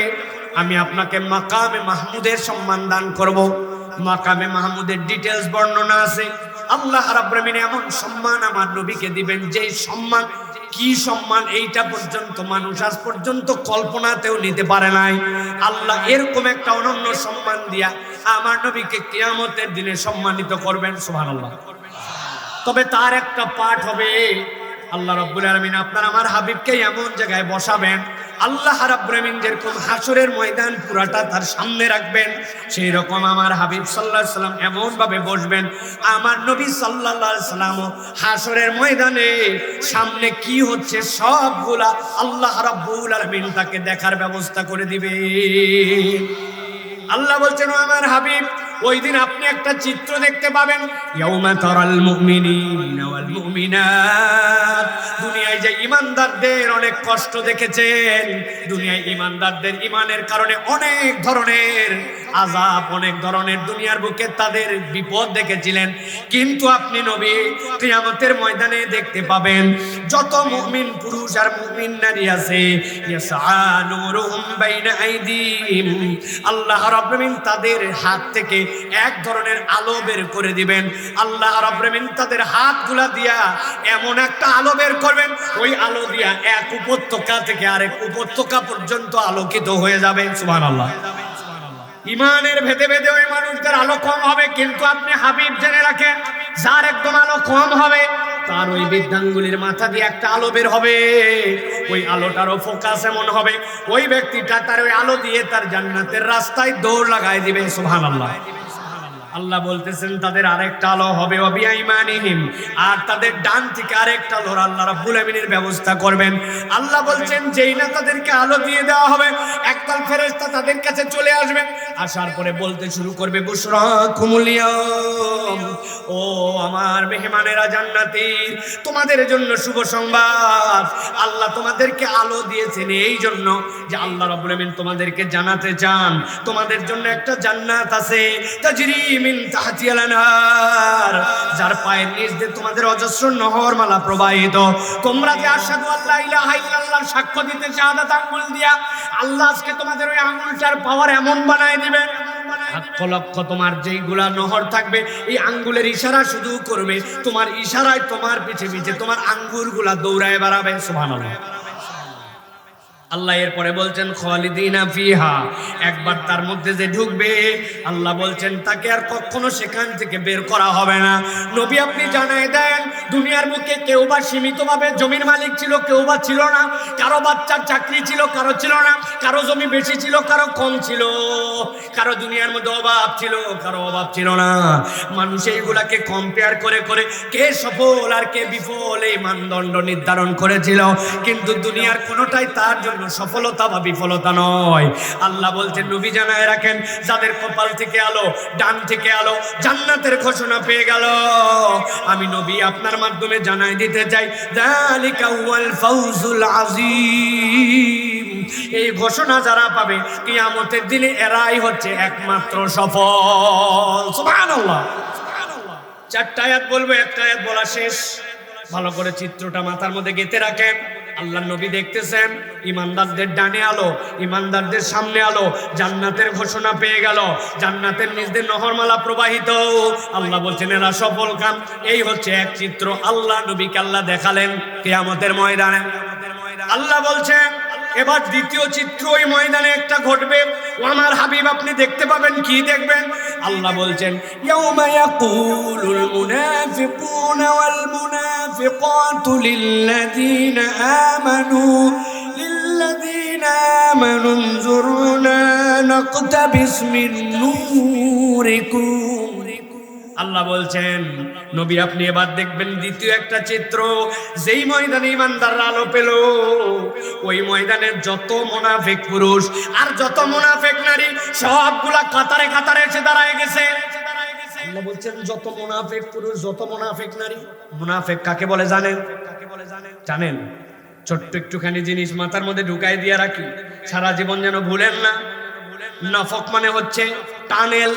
আমি আপনাকে মাকামে মাহমুদের সম্মান দান করব। মাকামে মাহমুদের ডিটেইলস বর্ণনা আছে। আল্লাহ রাব্বুল আলামিন এমন সম্মান আমার নবীকে দিবেন, যেই সম্মান, কি সম্মান এইটা পর্যন্ত মানুষ আজ পর্যন্ত কল্পনাতেও নিতে পারে নাই। আল্লাহ এরকম একটা অনন্য সম্মান দিয়া আমার নবীকে কিয়ামতের দিনে সম্মানিত করবেন। সুবহানাল্লাহ। তবে তার একটা পাঠ হবে, আল্লাহ রাব্বুল আলামিন আপনার আমার হাবিবকে এমন জায়গায় বসাবেন, আল্লাহ রাব্বুল আলামিন যেরকম হাসরের ময়দান পুরাটা তার সামনে রাখবেন, সেই রকম আমার হাবিব সাল্লাল্লাহু আলাইহি সাল্লাম এমন ভাবে বসবেন, আমার নবী সাল্লাল্লাহু আলাইহি সাল্লাম হাসরের ময়দানে সামনে কি হচ্ছে সবগুলা আল্লাহ রাব্বুল আলামিন তাকে দেখার ব্যবস্থা করে দিবে। আল্লাহ বলছেন, আমার হাবিব ওই দিন আপনি একটা চিত্র দেখতে পাবেন। ইয়াউমা তারাল মুমিনিনা ওয়াল মুমিনাত। দুনিয়ায় যে ঈমানদারদের অনেক কষ্ট দেখেছেন, দুনিয়ায় ঈমানদারদের ঈমানের কারণে অনেক ধরনের আযাব, অনেক ধরনের দুনিয়ার বুকে তাদের বিপদ দেখেছিলেন, কিন্তু আপনি নবী কিয়ামতের ময়দানে দেখতে পাবেন যত মুমিন পুরুষ আর মুমিন নারী আছে, ইয়াসআ নূরুহুম বাইনা আইদিহিম, আল্লাহ রাব্বুল আলামিন তাদের হাত থেকে এক ধরনের আলো বের করে দিবেন। আল্লাহ রাব্বুল আলামিন তাদের হাতগুলা দিয়া এমন একটা আলো বের করবেন, ওই আলো দিয়া এক উপত্যকা থেকে আরেক উপত্যকা পর্যন্ত আলোকিত হয়ে যাবে। সুবহানাল্লাহ। ইমানের ভেদে ভেদে ওই মানুষদের আলো কম হবে, কিন্তু আপনি হাবিব জেনে রাখেন, যার একদম আলো কম হবে তার ওই বৃদ্ধাঙ্গুলির মাথা দিয়ে একটা আলো বের হবে, ওই আলোটারও ফোকাস এমন হবে ওই ব্যক্তিটা তার ওই আলো দিয়ে তার জান্নাতের রাস্তায় দৌড় লাগাই দিবে। সুবহানাল্লাহ। আল্লাহ বলতেছেন তাদের আরেকটা আলো হবে ওয়াবিআইমানিহিম, আর তাদের ডান থেকে আরেকটা আলো আল্লাহ রাব্বুল আলামিনের ব্যবস্থা করবেন। আল্লাহ বলছেন যেই না তাদেরকে আলো দিয়ে দেওয়া হবে, একদল ফেরেশতা তাদের কাছে চলে আসবে, আসার পরে বলতে শুরু করবে, বুশরাকুমুল ইয়াওম, ও আমার মেহমানেরা জান্নাতি, তোমাদের জন্য শুভ সংবাদ। আল্লাহ তোমাদেরকে আলো দিয়েছেন এই জন্য যে আল্লাহ রাব্বুল আলামিন তোমাদেরকে জানাতে চান তোমাদের জন্য একটা জান্নাত আছে, তাজরি মিন তাহতিহাল আনহার, যার পায়ের নিচ দিয়ে তোমাদের অজস্র নহরমালা প্রবাহিত। তোমরা যে আশহাদু আল্লা ইলাহা ইল্লাল্লাহ সাক্ষ্য দিতে শাহাদাত আঙ্গুল দিয়া, আল্লাহ আজকে তোমাদের ওই আঙ্গুলটার পাওয়ার এমন বানায় দিবেন, লক্ষ লক্ষ তোমার যেইগুলা নহর থাকবে এই আঙ্গুলের ইশারা শুধু করবে, তোমার ইশারায় তোমার পিছে পিছে তোমার আঙ্গুলগুলা দৌড়ায় বেড়াবে। সুবহানাল্লাহ। আল্লাহ এরপরে বলছেন খালিদিনা ফিহা, একবার তার মধ্যে যে ঢুকবে আল্লাহ বলছেন তাকে আর কখনো সেখান থেকে বের করা হবে না। নবী আপনি জানাই দেন দুনিয়ার বুকে কেউ বা সীমিতভাবে জমির মালিক ছিল, কেউ বা ছিল না। কারো বাচ্চার চাকরি ছিল, কারো ছিল না। কারো জমি বেশি ছিল, কারো কম ছিল। কারো দুনিয়ার মধ্যে অভাব ছিল, কারো অভাব ছিল না। মানুষ এইগুলাকে কম্পেয়ার করে করে কে সফল আর কে বিফল এই মানদণ্ড নির্ধারণ করেছিল। কিন্তু দুনিয়ার কোনোটাই তার জন্য সফলতা বা বিফলতা নয়। আল্লাহ বলছেন, নবী জানায় রাখেন, যাদের কপাল থেকে আলো, ডান থেকে আলো, জান্নাতের ঘোষণা পেয়ে গেল, আমি নবী আপনার মাধ্যমে জানাই দিতে চাই, যালিকা ওয়াল ফাউজুল আযীম। এই ঘোষণা যারা পাবে কিয়ামতের দিনে এরাই হচ্ছে একমাত্র সফল। সুবহানাল্লাহ। চারটা আয়াত বলবো, একটা আয়াত বলা শেষ। ভালো করে চিত্রটা মাথার মধ্যে গেঁথে রাখেন। আল্লাহ নবী দেখতেছেন ইমানদারদের ডানে আলো, ইমানদারদের সামনে আলো, জান্নাতের ঘোষণা পেয়ে গেল, জান্নাতের নিচ দিয়ে নহরমালা প্রবাহিত। আল্লাহ বলছেন এরা সফল কাম। এই হচ্ছে এক চিত্র আল্লাহ নবীকে আল্লাহ দেখালেন কিয়ামতের ময়দানে। আল্লাহ বলছেন এবার দ্বিতীয় চিত্র ওই ময়দানে একটা ঘটবে। ও আমার হাবিব, আপনি দেখতে পাবেন। কি দেখবেন? আল্লাহ বলছেন, ইয়াউমা ইয়াকুলুল মুনাফিকুনা ওয়াল মুনাফিকাতু লিল্লাযীনা আমানু উনজুরুনা নাকতাবিস মিন নূরিকুম। আল্লাহ বলছেন, নবী আপনি এবার দেখবেন দ্বিতীয় একটা চিত্র। যেই ময়দানে ইমানদাররা আলো পেল, ওই ময়দানের যত মুনাফিক পুরুষ আর যত মুনাফিক নারী সবগুলা কাতারে কাতারে এসে দাঁড়ায় গেছে। আল্লাহ বলছেন, যত মুনাফিক পুরুষ, যত মুনাফিক নারী। মুনাফিক কাকে বলে জানেন? জানেন? ছোট্ট একটুখানি জিনিস মাথার মধ্যে ঢুকাই দিয়ে রাখি, সারা জীবন যেন ভুলেন না। নাফক মানে হচ্ছে টানেল।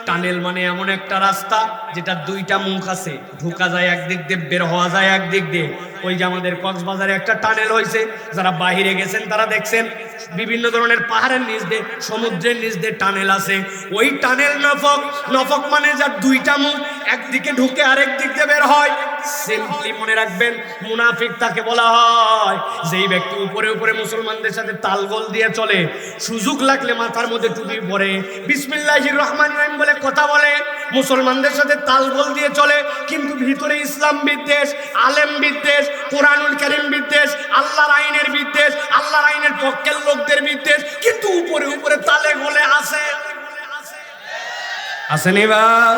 টানেল মানে এমন একটা রাস্তা যেটা দুইটা মুখ আছে, ঢোকা যায় একদিক দিয়ে, বের হওয়া যায় একদিক দিয়ে। ওই যে আমাদের কক্সবাজারে একটা টানেল হয়েছে, যারা বাহিরে গেছেন তারা দেখছেন, বিভিন্ন ধরনের পাহাড়ের নিচ দিয়ে, সমুদ্রের নিচ দিয়ে টানেল আছে। ওই টানেল নাফক। নাফক মানে যার দুইটা মুখ, একদিকে ঢুকে আরেক দিক দিয়ে বের হয়। সিম্পলি মনে রাখবেন, মুনাফিক তাকে বলা হয় যেই ব্যক্তি উপরে উপরে মুসলমানদের সাথে তালগোল দিয়ে চলে, সুযোগ লাগলে মাথার মধ্যে টুপি পরে, বিসমিল্লাহির রহমানির রহিম বলে কথা বলে, মুসলমানদের সাথে তালগোল দিয়ে চলে, কিন্তু ভিতরে ইসলাম বিদ্বেষ, আলেম বিদ্বেষ, কোরআনুল কারীম বিদ্বেষ, আল্লাহর আইনের বিদ্বেষ, আল্লাহর আইনের পক্ষের লোকদের বিদ্বেষ, কিন্তু উপরে উপরে তালে গোলে আছে। আসেনি ভাই?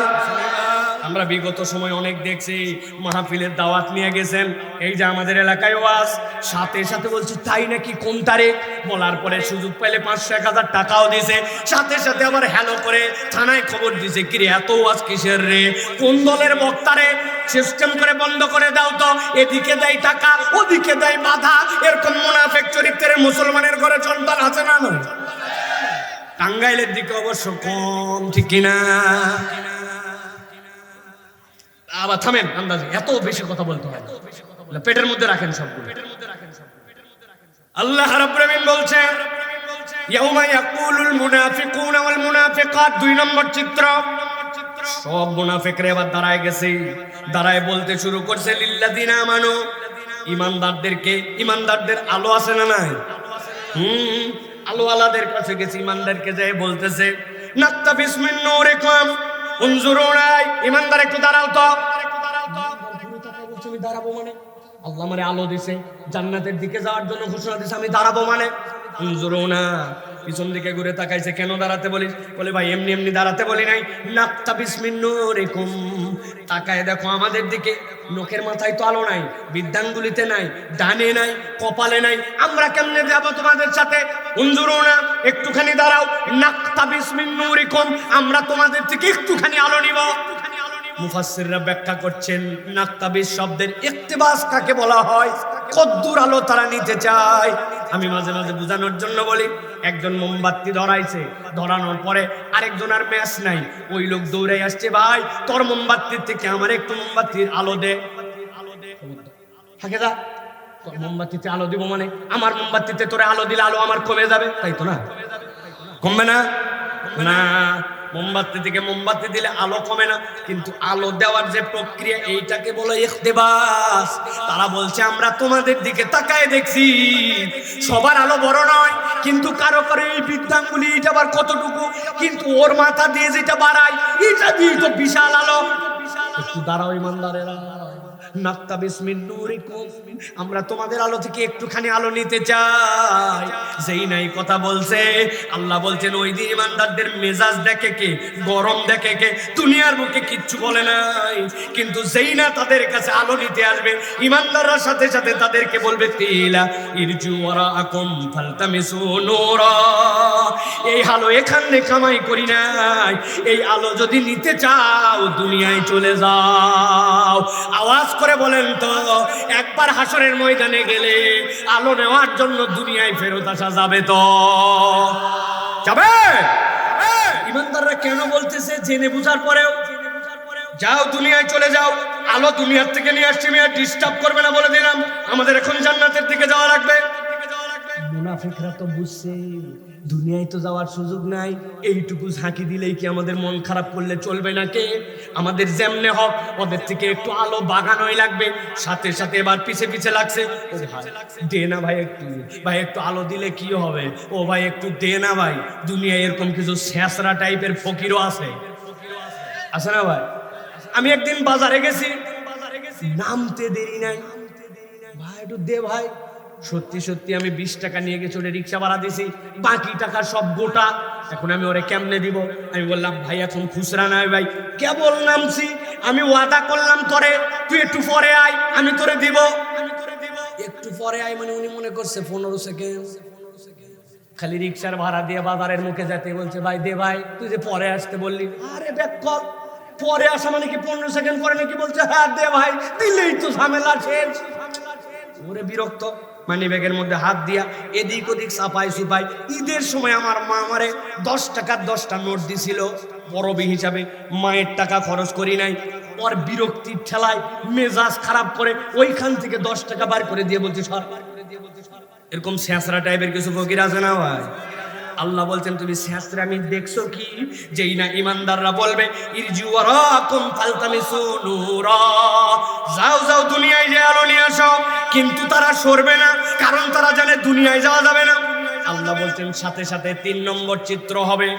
আমরা বিগত সময় অনেক দেখছি, মাহফিলের দাওয়াত নিয়ে গেছেন, এই যে আমাদের এলাকায় ওয়াজ, সাথে সাথে বলছি তাই নাকি, কোন তারিখ বলার পরে সুযোগ পাইলে 500-1000 টাকাও দিছে, সাথে সাথে আবার হ্যালো করে থানায় খবর দিছে, কিরে এত ওয়াজ কিসের রে, কোন দলের বক্তারে, সিস্টেম করে বন্ধ করে দাও তো, এদিকে দেয় টাকা ওদিকে দেয় বাধা। এরকম মুনাফিক চরিত্রের মুসলমানের ঘরে সন্তান আছে না? টাঙ্গাইলের দিকে অবশ্য কম, ঠিক কিনা? আবার থামেন, আন্দাজে এত বেশি কথা বলতে হয়, পেটের মধ্যে রাখেন সবগুলো। আল্লাহ রাব্বুল আমিন বলছেন, ইয়াউমা ইয়াকুলুল মুনাফিকুনা ওয়াল মুনাফিকাত। 2 নম্বর চিত্র, সব মুনাফিকরা এবার দাঁড়ায় গেছে, দাঁড়ায় বলতে শুরু করছে লিল্লাযিনা আমানু, ইমানদারদেরকে, ইমানদারদের আলো আছে না নাই? আলো আলাদের কাছে গেছে, ইমানদারকে যায় বলতেছে, নাকতাবিস মিন নূরিকুম উনজুরুনা, ইমানদার একটু দাঁড়াও তো। আমি দাঁড়াবো মানে? আল্লাহ আমারে আলো দিছে, জান্নাতের দিকে যাওয়ার জন্য ঘোষণা দিছে, আমি দাঁড়াবো মানে? উনজুরুনা, পিছন দিকে ঘুরে তাকাইছে, কেন দাঁড়াতে বলিস? বলে ভাই এমনি এমনি দাঁড়াতে বলি নাই, নাকতাবিস মিন নূরিকুম, তাকায় দেখো আমাদের দিকে, নখের মাথায় তো আলো নাই, বিদ্যাঙ্গুলিতে নাই, ডানে নাই, কপালে নাই, আমরা কেমনে যাবো তোমাদের সাথে? উনজুরুনা, একটুখানি দাঁড়াও, নাকতাবিস মিন নূরিকুম, আমরা তোমাদের থেকে একটুখানি আলো নিব। মুফাসসিররা ব্যাখ্যা করছেন, নাকতাবিস শব্দের ইক্তিবাস কাকে বলা হয়, কদ্দুর আলো তারা নিতে চায়। আমি মাঝে মাঝে বোঝানোর জন্য বলি, একজন মোমবাতি ধরাইছে, ধরানোর পরে আরেকজন আর ম্যাচ নাই, ওই লোক দৌড়ে আসছে, ভাই তোর মোমবাতির থেকে আমার একটু মোমবাতির আলো দে। থাকে যা, তোর মোমবাতিতে আলো দিব মানে আমার মোমবাতিতে তোরে আলো দিলে আলো আমার কমে যাবে, তাই তো না? কমবে না? না, মোমবাতি থেকে মোমবাতি দিলে আলো কমে না, কিন্তু আলো দেওয়ার যে প্রক্রিয়া এইটাকে বলে ইখতিবাস। তারা বলছে আমরা তোমাদের দিকে তাকায় দেখছি, সবার আলো বড় নয়, কিন্তু কারো কারো এই বিদ্যাঙ্গুলি এটা আবার কতটুকু, কিন্তু ওর মাথা দিয়ে যেটা বাড়ায় এটা দিয়ে তো বিশাল আলো। দাঁড়াও ইমানদারেরা, নাক্তাবিস মিন নূরিকুম, আমরা তোমাদের আলো থেকে একটুখানি আলো নিতে চাই। যেই নাই কথা বলছে, আল্লাহ বলছেন ওই দিন ইমানদারদের মেজাজ দেখে কে, গরম দেখে কে, দুনিয়ার মুখে কিচ্ছু বলে নাই, কিন্তু যেই না তাদের কাছে আলো নিতে আসবে, ইমানদাররা সাথে সাথে তাদেরকে বলবে তিলা ইরজু ওয়ারাআকুম ফালতামিসু নূরা, এই আলো এখানে কামাই করি নাই, এই আলো যদি নিতে চাও দুনিয়ায় চলে যাও। আওয়াজ করে বলেন তো, একবার হাসরের ময়দানে গেলে আলো নেওয়ার জন্য দুনিয়ায় ফেরত আসা যাবে তো? যাবে? ইমানদাররা কেন বলতেছে জেনে বুঝার পরেও, যাও দুনিয়ায় চলে যাও, আলো দুনিয়ার থেকে নিয়ে আসছি, মেয়ে ডিস্টার্ব করবে না বলে দিলাম, আমাদের এখন জান্নাতের দিকে যাওয়া লাগবে। মুনাফিকরা তো বুঝছে দুনিয়ায় তো যাওয়ার সুযোগ নাই, এইটুকু ঝাঁকি দিলেই কি আমাদের মন খারাপ করলে চলবে নাকি? আমাদের যেমনে হক ওদের থেকে একটু আলো বাগানোই লাগবে। সাথে সাথে এবার পিছে পিছে লাগছে, ও ভাই দে না ভাই, একটু ভাই একটু আলো দিলে কি হবে, ও ভাই একটু দে না ভাই। দুনিয়ায় এরকম কিছু শেষরা টাইপের ফকিরও আছে, আছে না ভাই? আমি একদিন বাজারে গেছি, নামতে দেরি নাই, ভাই একটু দে ভাই। সত্যি সত্যি আমি 20 টাকা নিয়ে গেছি, ওরে রিক্সা ভাড়া দিছি, বাকি টাকা সব গোটা। এখন আমি ওরে কেমনে দিব? আমি বললাম ভাই এখন খুচরা নাই ভাই, কেবল নামছি, আমি ওয়াদা করলাম তোরে তুই একটু পরে আয়, আমি তোরে দিব। একটু পরে আয় মানে উনি মনে করছে 15 সেকেন্ড। খালি রিক্সার ভাড়া দিয়ে বাজারের মুখে যেতে বলছে ভাই দে ভাই, তুই যে পরে আসতে বললি। আরে ব্যাক কর, পরে আসা মানে কি 15 সেকেন্ড পরে নাকি? বলছে হ্যাঁ দে ভাই, দিলেই তো ঝামেলা শেষ। ওরে বিরক্ত, মানি ব্যাগের মধ্যে হাত দিয়া এদিক ওদিক সাপাই সুপাই। ঈদের সময় আমার মা আমারে 10 টাকার 10টা নোট দিছিল পরবী হিসাবে, মায়ের টাকা খরচ করি নাই। ওর বিরক্তির ঠেলায় মেজাজ খারাপ করে ওইখান থেকে 10 টাকা বার করে দিয়ে বলছে সর। এরকম শেষরা টাইপের কিছু ফকির আছে না ভাই? আল্লাহ বলছেন তুমি শেষরা আমি দেখছো কি, যেই না ইমানদাররা বলবে ইরজু ওয়ারাকুম ফালতামিসু নূরা, যাও যাও দুনিয়ায় যে আলো নিয়ে আসো, কিন্তু তারা সরবে না, কারণ তারা জানে দুনিয়ায় যাওয়া যাবে না। আল্লাহ বলছেন সাথে সাথে 3 নম্বর চিত্র হবে।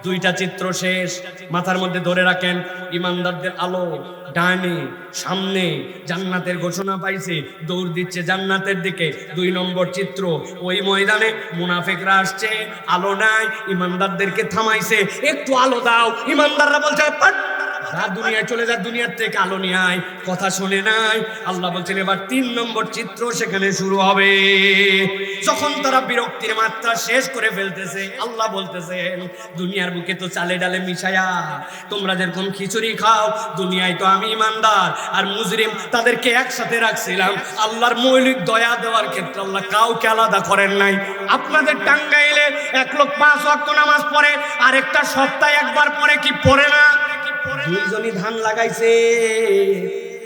2টা চিত্র শেষ, মাথার মধ্যে ধরে রাখেন। ইমানদারদের আলো ডানে সামনে, জান্নাতের ঘোষণা পাইছে, দৌড় দিচ্ছে জান্নাতের দিকে। 2 নম্বর চিত্র, ওই ময়দানে মুনাফিকরা আসছে, আলো নাই, ইমানদারদেরকে থামাইছে, একটু আলো দাও। ইমানদাররা বলছে পাট, যা দুনিয়ায় চলে যা, দুনিয়ার থেকে আলো নিয়ে আয়, কথা শুনে নাই। আল্লাহ বলছেন এবার 3 নম্বর চিত্র সেখানে শুরু হবে। যখন তারা বিরক্তির মাত্রা শেষ করে ফেলতেছে, আল্লাহ বলতেছেন দুনিয়ার বুকে তো চালে ডালে মিশায়া তোমরা যেরকম খিচুড়ি খাও, দুনিয়ায় তো আমি ইমানদার আর মুজরিম তাদেরকে একসাথে রাখছিলাম। আল্লাহর মৌলিক দয়া দেওয়ার ক্ষেত্রে আল্লাহ কাউকে আলাদা করেন নাই। আপনাদের টাঙ্গাইলে 1 লোক 5 ওয়াক্ত নামাজ পড়ে, আর একটা সপ্তাহে একবার পড়ে কি পড়ে না? 2 জনই ধান লাগাইছে,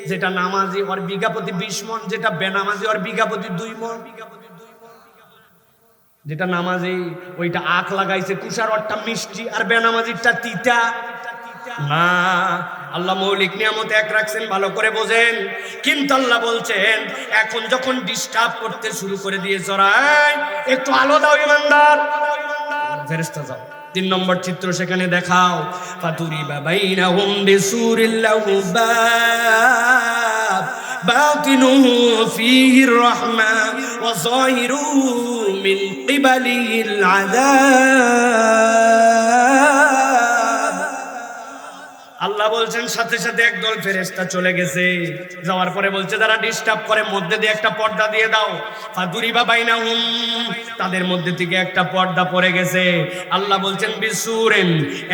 যেটা নামাজি ওর বিঘা প্রতি 20 মণ, যেটা বেনামাজি ওর বিঘা প্রতি 2 মণ। যেটা নামাজি ওইটা আখ লাগাইছে, কুষার ওরটা মিষ্টি আর বেনামাজিরটা তিতা না। আল্লাহ মৌলিক নিয়ামত এক রাখছেন, ভালো করে বোঝেন। কিন্তু আল্লাহ বলছেন এখন যখন ডিস্টার্ব করতে শুরু করে দিয়েছ, একটু আলো দাও ইমানদার, ফেরেশতা যাও। 3 নম্বর চিত্র সেখানে দেখাও। ফাতুরিবা বাইনাহুম বিসুরিল লাহু বাব বাতিনুহু ফীহির রাহমা ওয়া যাহিরুহু মিন কিবালিহিল আযাব। আল্লাহ বলছেন সাথে সাথে একদল ফেরেশতা চলে গেছে, যাওয়ার পরে বলছে যারা ডিস্টার্ব করে মধ্যে দিয়ে একটা পর্দা দিয়ে দাও। ফাদুরিবা বাইনাহুম, তাদের মধ্যে থেকে একটা পর্দা পড়ে গেছে। আল্লাহ বলছেন বিসুরেন,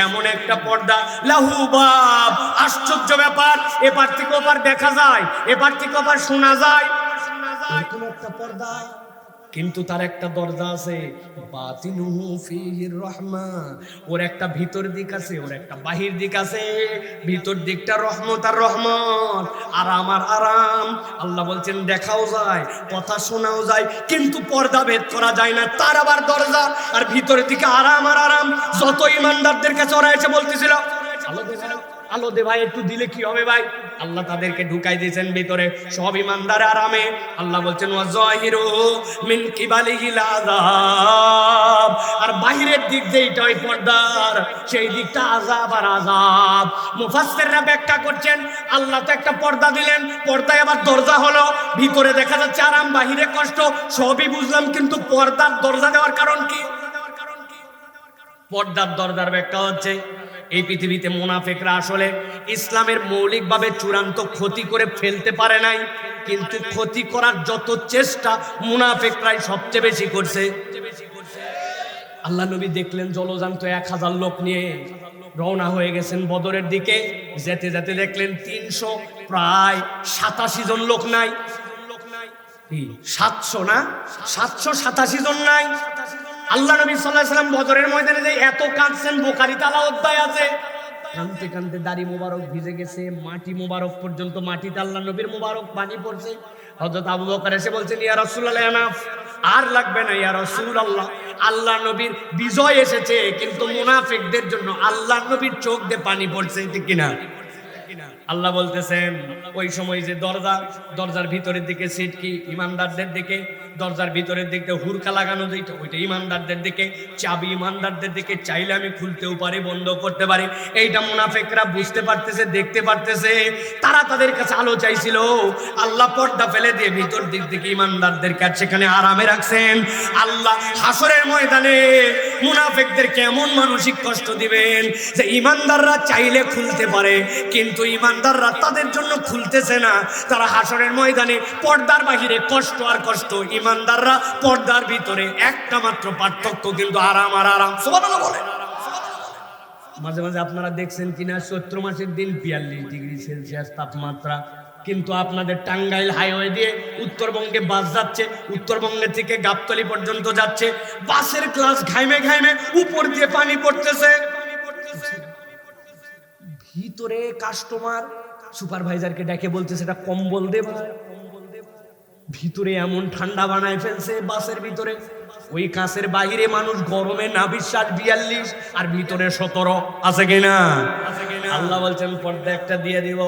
এমন একটা পর্দা, লাহু বাব, আশ্চর্য ব্যাপার, এপার থেকে ওপার দেখা যায়, এপার থেকে ওপার শোনা যায়, এরকম একটা পর্দা। কিন্তু তার একটা দরজা আছে, বাতিনুহু ফীহির রাহমা, ওর একটা ভিতর দিক আছে, ওর একটা বাহির দিক আছে। ভিতর দিকটা রহমত আর রহমত, আরাম আর আরাম। আল্লাহ বলছেন দেখাও যায়, কথা শোনাও যায়, কিন্তু পর্দা ভেদ করা যায় না। তার আবার দরজা, আর ভিতরের দিকে আরাম আর আরাম। যত ইমানদারদের কাছে ওরা এসে বলতেছিল আলো দেখাও, আলো দে ভাই, একটু দিলে কি হবে ভাই? আল্লাহ তাদেরকে ঢুকাই দিয়েছেন ভিতরে, সব ইমানদার আরামে। আল্লাহ বলছেন ওয়াজাহিরু মিন কিবালিহিল আযাব, আর বাহিরের দিক যেইটা ওই পর্দার, সেই দিকটা আযাব আর আযাব। মুফাসসিররা ব্যাখ্যা করছেন, আল্লাহ তো একটা পর্দা দিলেন, পর্দায় আবার দরজা হলো, ভিতরে দেখা যাচ্ছে আরাম, বাহিরে কষ্ট, সবই বুঝলাম, কিন্তু পর্দার দরজা দেওয়ার কারণ কি? পর্দার দরজার ব্যাখ্যা হচ্ছে, এই পৃথিবীতে মুনাফিকরা আসলে ইসলামের মৌলিকভাবে চূড়ান্ত ক্ষতি করে ফেলতে পারে নাই, কিন্তু ক্ষতি করার যত চেষ্টা মুনাফিকরাই সবচেয়ে বেশি করছে। আল্লাহ নবী দেখলেন জলজান্ত 1000 লোক নিয়ে রওনা হয়ে গেছেন বদরের দিকে। যেতে যেতে দেখলেন 300 প্রায় 87 জন লোক নাই। 700 না, 787 জন নাই। আল্লাহ নবী সাল্লাল্লাহু আলাইহি ওয়াসাল্লাম বদরের ময়দানে যে এত কাঁদছেন, বুখারী তালা অধ্যায় আছে, কাঁদতে কাঁদতে দাড়ি মোবারক ভিজে গেছে, মাটি মোবারক পর্যন্ত মাটিতে আল্লাহ নবীর মোবারক পানি পড়ছে। হযরত আবু বকর এসে বলছেন, ইয়া রাসূলুল্লাহ এনাফ, আর লাগবে না ইয়া রাসূলুল্লাহ, আল্লাহ নবীর বিজয় এসেছে, কিন্তু মুনাফিকদের জন্য আল্লাহ নবীর চোখ দিয়ে পানি পড়ছে, ঠিক কিনা? আল্লাহ বলতেছেন ওই সময় যে দরজার ভিতরের দিকে সিট কি ইমানদারদের দিকে, দরজার ভিতরের দিকে হুরকা লাগানো যেটা ওইটা ইমানদারদের দিকে, চাবি ইমানদারদের দিকে, চাইলে আমি খুলতেও পারি বন্ধ করতে পারি। এইটা মুনাফিকরা বুঝতে পারতেছে, দেখতে পারতেছে। তারা তাদের কাছে আলো চাইছিল, আল্লাহ পর্দা ফেলে দিয়ে ভিতর দিক থেকে ইমানদারদের কাছে সেখানে আরামে রাখছেন। আল্লাহ হাসরের ময়দানে মুনাফিকদেরকে এমন মানসিক কষ্ট দিবেন যে ইমানদাররা চাইলে খুলতে পারে, কিন্তু ইমানদাররা তাদের জন্য খুলতেছে না। তারা হাসরের ময়দানে পর্দার বাহিরে কষ্ট আর কষ্ট, ইমানদাররা পর্দার ভিতরে, একটা মাত্র পার্থক্য, কিন্তু আরাম আর আরাম। সুবহানাল্লাহ বলেন। মাঝে মাঝে আপনারা দেখছেন কিনা চৈত্র মাসের দিন 42 ডিগ্রি সেলসিয়াস তাপমাত্রা, কিন্তু আপনাদের টাঙ্গাইল হাইওয়ে দিয়ে উত্তরবঙ্গে বাস যাচ্ছে, উত্তরবঙ্গে থেকে গাবতলী পর্যন্ত যাচ্ছে, বাসের ক্লাস ঘাইমে ঘাইমে উপর দিয়ে পানি পড়তেছে। ভিতরে কাস্টমার সুপারভাইজারকে ডেকে বলতেছে এটা কম্বল দে ভাই, ভিতরে এমন ঠান্ডা বানায় ফেলছে বাসের ভিতরে। ওই কাঁচের বাইরে মানুষ গরমে না বিশ্বাস 42, আর ভিতরে 17 আছে কিনা? আল্লাহ বলছেন পর্দা একটা দিয়ে দিব,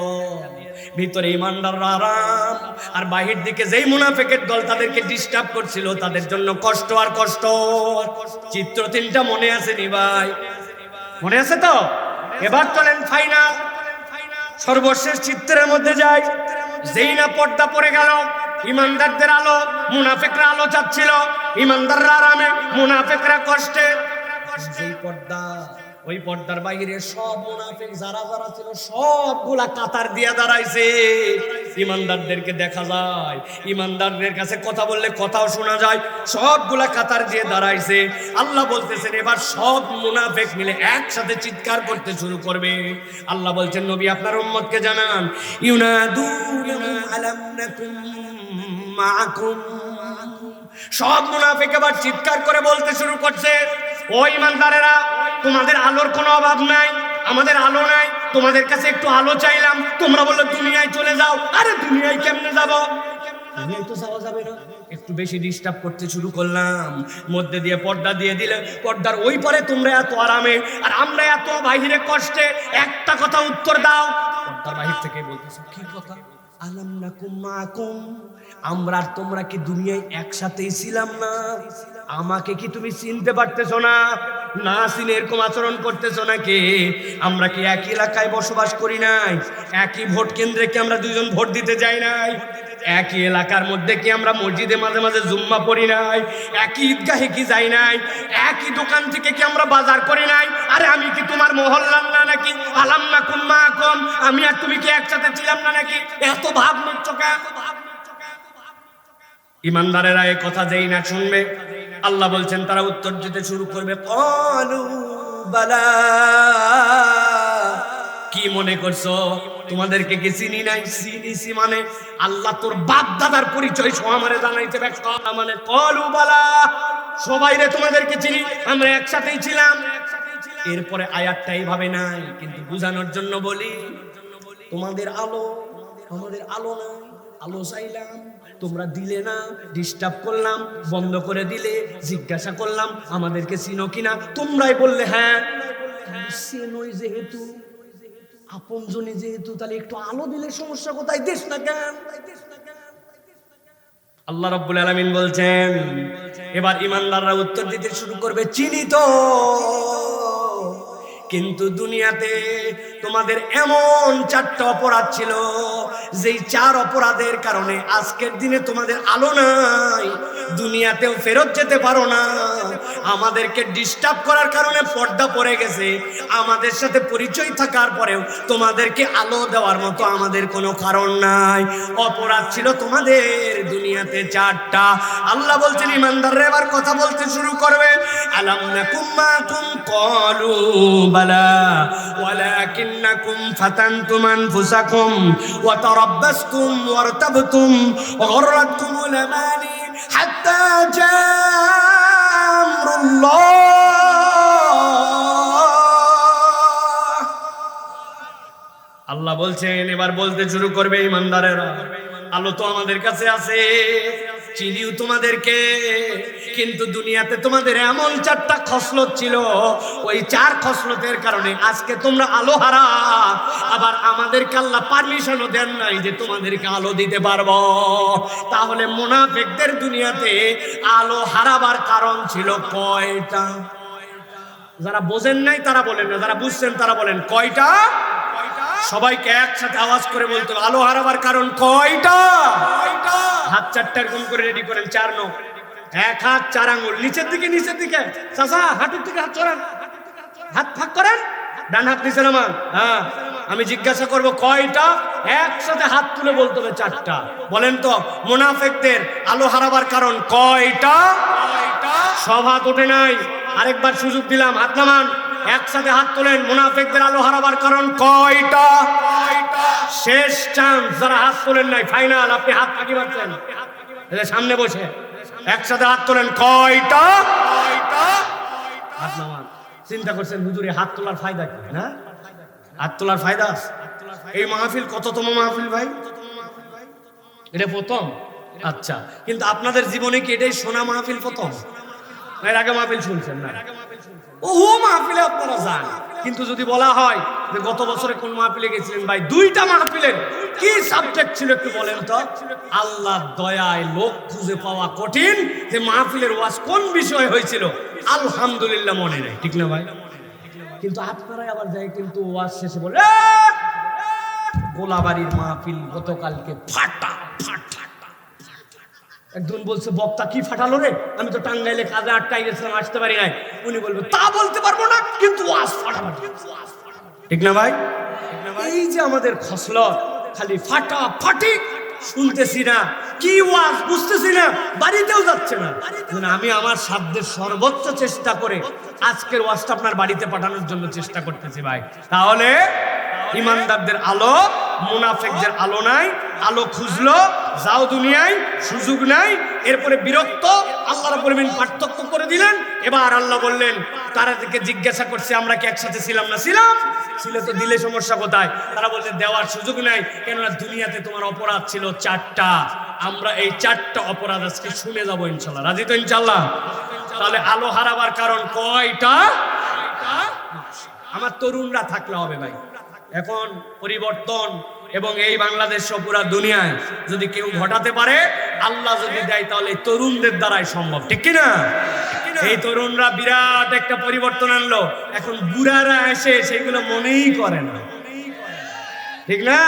ভিতরে ইমানদাররা আরাম, আর বাহির দিকে যেই মুনাফিকের দল তাদেরকে ডিস্টার্ব করছিল তাদের জন্য কষ্ট আর কষ্ট। চিত্র 3টা মনে আছে নি ভাই? মনে আছে তো? এবার চলেন ফাইনাল, সর্বশেষ চিত্রের মধ্যে যাই। যেই না পর্দা পড়ে গেল, ইমানদারদের আলো, মুনাফিকরা আলো চাচ্ছিল, ইমানদাররা আরামে, মুনাফিকরা কষ্টে। যেই পর্দা, ওই পর্দার বাইরে সব মুনাফিক যারা যারা ছিল সবগুলা কাতার দিয়ে দাঁড়াইছে। ইমানদারদেরকে দেখা যায়, ইমানদারদের কাছে কথা বললে কথাও শোনা যায়, সবগুলা কাতার দিয়ে দাঁড়াইছে। আল্লাহ বলতেছেন এবার সব মুনাফিক মিলে একসাথে চিৎকার করতে শুরু করবে। আল্লাহ বলছেন নবী আপনার উম্মতকে জানান, ইউনাদুনা আলাম নাকুম মাআকুম, সব মুনাফিক এবার চিৎকার করে বলতে শুরু করছে, ও ইমানদারেরা, তোমাদের আলোর কোনো অভাব নাই, আমাদের আলো নাই, তোমাদের কাছে একটু আলো চাইলাম, তোমরা বললে দুনিয়ায় চলে যাও। আরে দুনিয়ায় কেমনে যাব? দুনিয়ায় তো যাওয়া যাবে না। একটু বেশি ডিস্টার্ব করতে শুরু করলাম, মধ্যে দিয়ে পর্দা দিয়ে দিলে, পর্দার ওই পারে তোমরা এত আরামে আর আমরা এত বাহিরে কষ্টে, একটা কথা উত্তর দাও। পর্দার বাহির থেকে বলতেছে কি কথা? আলাম নাকুম মাকুম, আমরা আর তোমরা কি দুনিয়ায় একসাথেই ছিলাম না? আমাকে কি তুমি চিনতে পারতেছো না? না চিনে এরকম আচরণ করতেছো নাকি? আমরা কি একই এলাকায় বসবাস করি নাই? একই ভোট কেন্দ্রে কি আমরা দুইজন ভোট দিতে যাই নাই? একই এলাকার মধ্যে কি আমরা মসজিদে মাঝে মাঝে জুম্মা পড়ি নাই? একই ঈদগাহে কি যাই নাই? একই দোকান থেকে কি আমরা বাজার করি নাই? আরে আমি কি তোমার মহল্লার না নাকি? আলাম নাকুম মাকুম, আমি আর তুমি কি একসাথে ছিলাম না নাকি? এত ভাব নিচ্ছ কেন? ইমানদারেরা এই কথা যেই না শুনবে, আল্লাহ বলছেন তারা উত্তর দিতে শুরু করবে, ক্বালু বালা, কি মনে করছো তোমাদেরকে কি চিনি নাই? চিনিছি মানে আল্লাহ তোর বাপ দাদার পরিচয় সহ আমারে জানাইতে ব্যস্ত, মানে ক্বালু বালা, সবাই রে তোমাদেরকে চিনি, আমরা একসাথেই ছিলাম। এরপরে আয়াতটা এইভাবে নাই, কিন্তু বোঝানোর জন্য বলি, তোমাদের আলো আমাদের আলো নাই, আলো চাইলাম তোমরা দিলে না, ডিস্টার্ব করলাম, বন্ধ করে দিলে, জিজ্ঞাসা করলাম আমাদেরকে চিনো কিনা, তোমরাই বললে হ্যাঁ। চেনোই যেহেতু আপনজনই যেহেতু, তাহলে একটু আলো দিলে সমস্যা কোথায়? দেশ না কেন? আল্লাহ রাব্বুল আলামিন বলছেন, এবার ইমানদাররা উত্তর দিতে শুরু করবে, চিনি তো, কিন্তু দুনিয়াতে তোমাদের এমন 4টা অপরাধ ছিল, যেই 4 অপরাধের কারণে আজকের দিনে তোমাদের আলো নাই, দুনিয়াতেও ফেরত যেতে পারো না। আমাদেরকে ডিস্টার্ব করার কারণে পর্দা পড়ে গেছে, আমাদের সাথে পরিচয় থাকার পরেও তোমাদেরকে আলো দেওয়ার মতো আমাদের কোনো কারণ নাই। অপরাধ ছিল তোমাদের দুনিয়াতে 4টা। আল্লাহ বলছেন ইমানদাররা এবার কথা বলতে শুরু করবে, আলাম নাকুম মাকুম ক্বালু বালা ওয়ালাকিন্নাকুম ফাতানতুম আনফুসাকুম ওয়া তারাব্বাসতুম ওয়ারতাবতুম ওয়া গররাতকুমুল আমানি হাত্তা জাআ আল্লাহ বলছেন, এবার বলতে শুরু করবে ইমানদারেরা, আলো তো আমাদের কাছে আছে, চিনিও তোমাদেরকে, কিন্তু দুনিয়াতে তোমাদের এমন 4টা খসলত ছিল, ওই 4 খসলতের কারণে আজকে তোমরা আলো হারা। আবার আমাদেরকে আল্লাহ পারমিশনও দেন নাই যে তোমাদেরকে আলো দিতে পারবো। তাহলে মুনাফিকদের দুনিয়াতে আলো হারাবার কারণ ছিল কয়টা? যারা বোঝেন নাই তারা বলেন না, যারা বুঝছেন তারা বলেন কয়টা? সবাইকে একসাথে আওয়াজ করে বলতে হবে, আলো হারাবার কারণ কয়টা? হাত 4টা এরকম করে রেডি করেন, 4 নখ, 1 হাত 4 আঙ্গুল, নিচের দিকে নিচের দিকে, চাচা হাঁটুর দিকে হাত ছড়ান, হাত ফাঁক করেন, ডান হাত নিচে নামান। হ্যাঁ, আমি জিজ্ঞাসা করব কয়টা, একসাথে হাত তুলে বলতে হবে 4টা। বলেন তো মুনাফিকদের আলো হারাবার কারণ কয়টা? সব হাত ওঠে নাই, আরেকবার সুযোগ দিলাম, হাত নামান, একসাথে হাত তোলেন। মুনাফিকদের আলো হারাবার কারণ কয়টা? শেষ চান্স, যারা হাত তোলেন নাই ফাইনাল, আপনি হাত ফাঁকি মারছেন, সামনে বসে একসাথে হাত তোলেন, কয়টা? হাত নামান। চিন্তা করছেন হুজুরে হাত তোলার ফায়দা কি? না, হাত তোলার ফায়দা আছে। এই মাহফিল কততম মাহফিল ভাই? এটা প্রথম। আচ্ছা, কিন্তু আপনাদের জীবনে কি এটাই সোনা মাহফিল প্রথম? এর আগে মাহফিল শুনছেন না? ওহো মাহফিলে আপনারা যান, কিন্তু যদি বলা হয় যে গত বছরে কোন মাহফিলে গেছিলেন ভাই, 2টা মাহফিলের কি সাবজেক্ট ছিল একটু বলেন তো? আল্লাহর দয়ায় লোক খুঁজে পাওয়া কঠিন যে মাহফিলের ওয়াজ কোন বিষয় হয়েছিল আলহামদুলিল্লাহ মনে নেই, ঠিক না ভাই? কিন্তু আপনারাই আবার যায় কিন্তু ওয়াজ শেষে বলে গোলাবাড়ির মাহফিল গতকালকে ফাটা ফাটা। একজন বলছে বক্তা কি ফাটালো রে, আমি তো টাঙ্গাইলে কাজে আটকাই গেছিলাম, আসতে পারি নাই। উনি বলবে তা বলতে পারবো না, কিন্তু ওয়াজ ফাটাফাটি, ঠিক না ভাই? এই যে আমাদের খসলত, খালি ফাটাফাটি শুনতেছি না, কি ওয়াজ বুঝতেছি না, বাড়িতেও যাচ্ছে না। আমি আমার সাধ্যের সর্বোচ্চ চেষ্টা করে আজকের ওয়াজটা আপনার বাড়িতে পাঠানোর জন্য চেষ্টা করতেছি ভাই। তাহলে ইমানদারদের আলো, মুনাফিকদের আলো নাই। আলো খুঁজলো, যাও দুনিয়ায়, সুযোগ নাই। এরপরে বিরক্ত, আল্লাহ রাব্বুল আলামিন পার্থক্য করে দিলেন। এবার আল্লাহ বললেন, তাদেরকে জিজ্ঞাসা করছে আমরা কি একসাথে ছিলাম না? ছিলাম। ছিলে তো দিলে সমস্যা কোথায়? তারা বলছে দেওয়ার সুযোগ নাই, কেননা দুনিয়াতে তোমার অপরাধ ছিল 4টা। আমরা এই 4টা অপরাধ আজকে শুনে যাবো ইনশাল্লাহ। রাজি তো ইনশাল্লাহ? তাহলে আলো হারাবার কারণ কয়টা? আমার তরুণরা থাকলে হবে ভাই। এখন পরিবর্তন এবং এই বাংলাদেশ সহ পুরা দুনিয়ায় যদি কেউ ঘটাতে পারে, আল্লাহ যদি দেয়, তাহলে তরুণদের দ্বারাই সম্ভব, ঠিক কিনা? এই তরুণরা বিরাট একটা পরিবর্তন আনলো। এখন বুড়ারা এসে সেগুলো মনেই করে না, ঠিক না?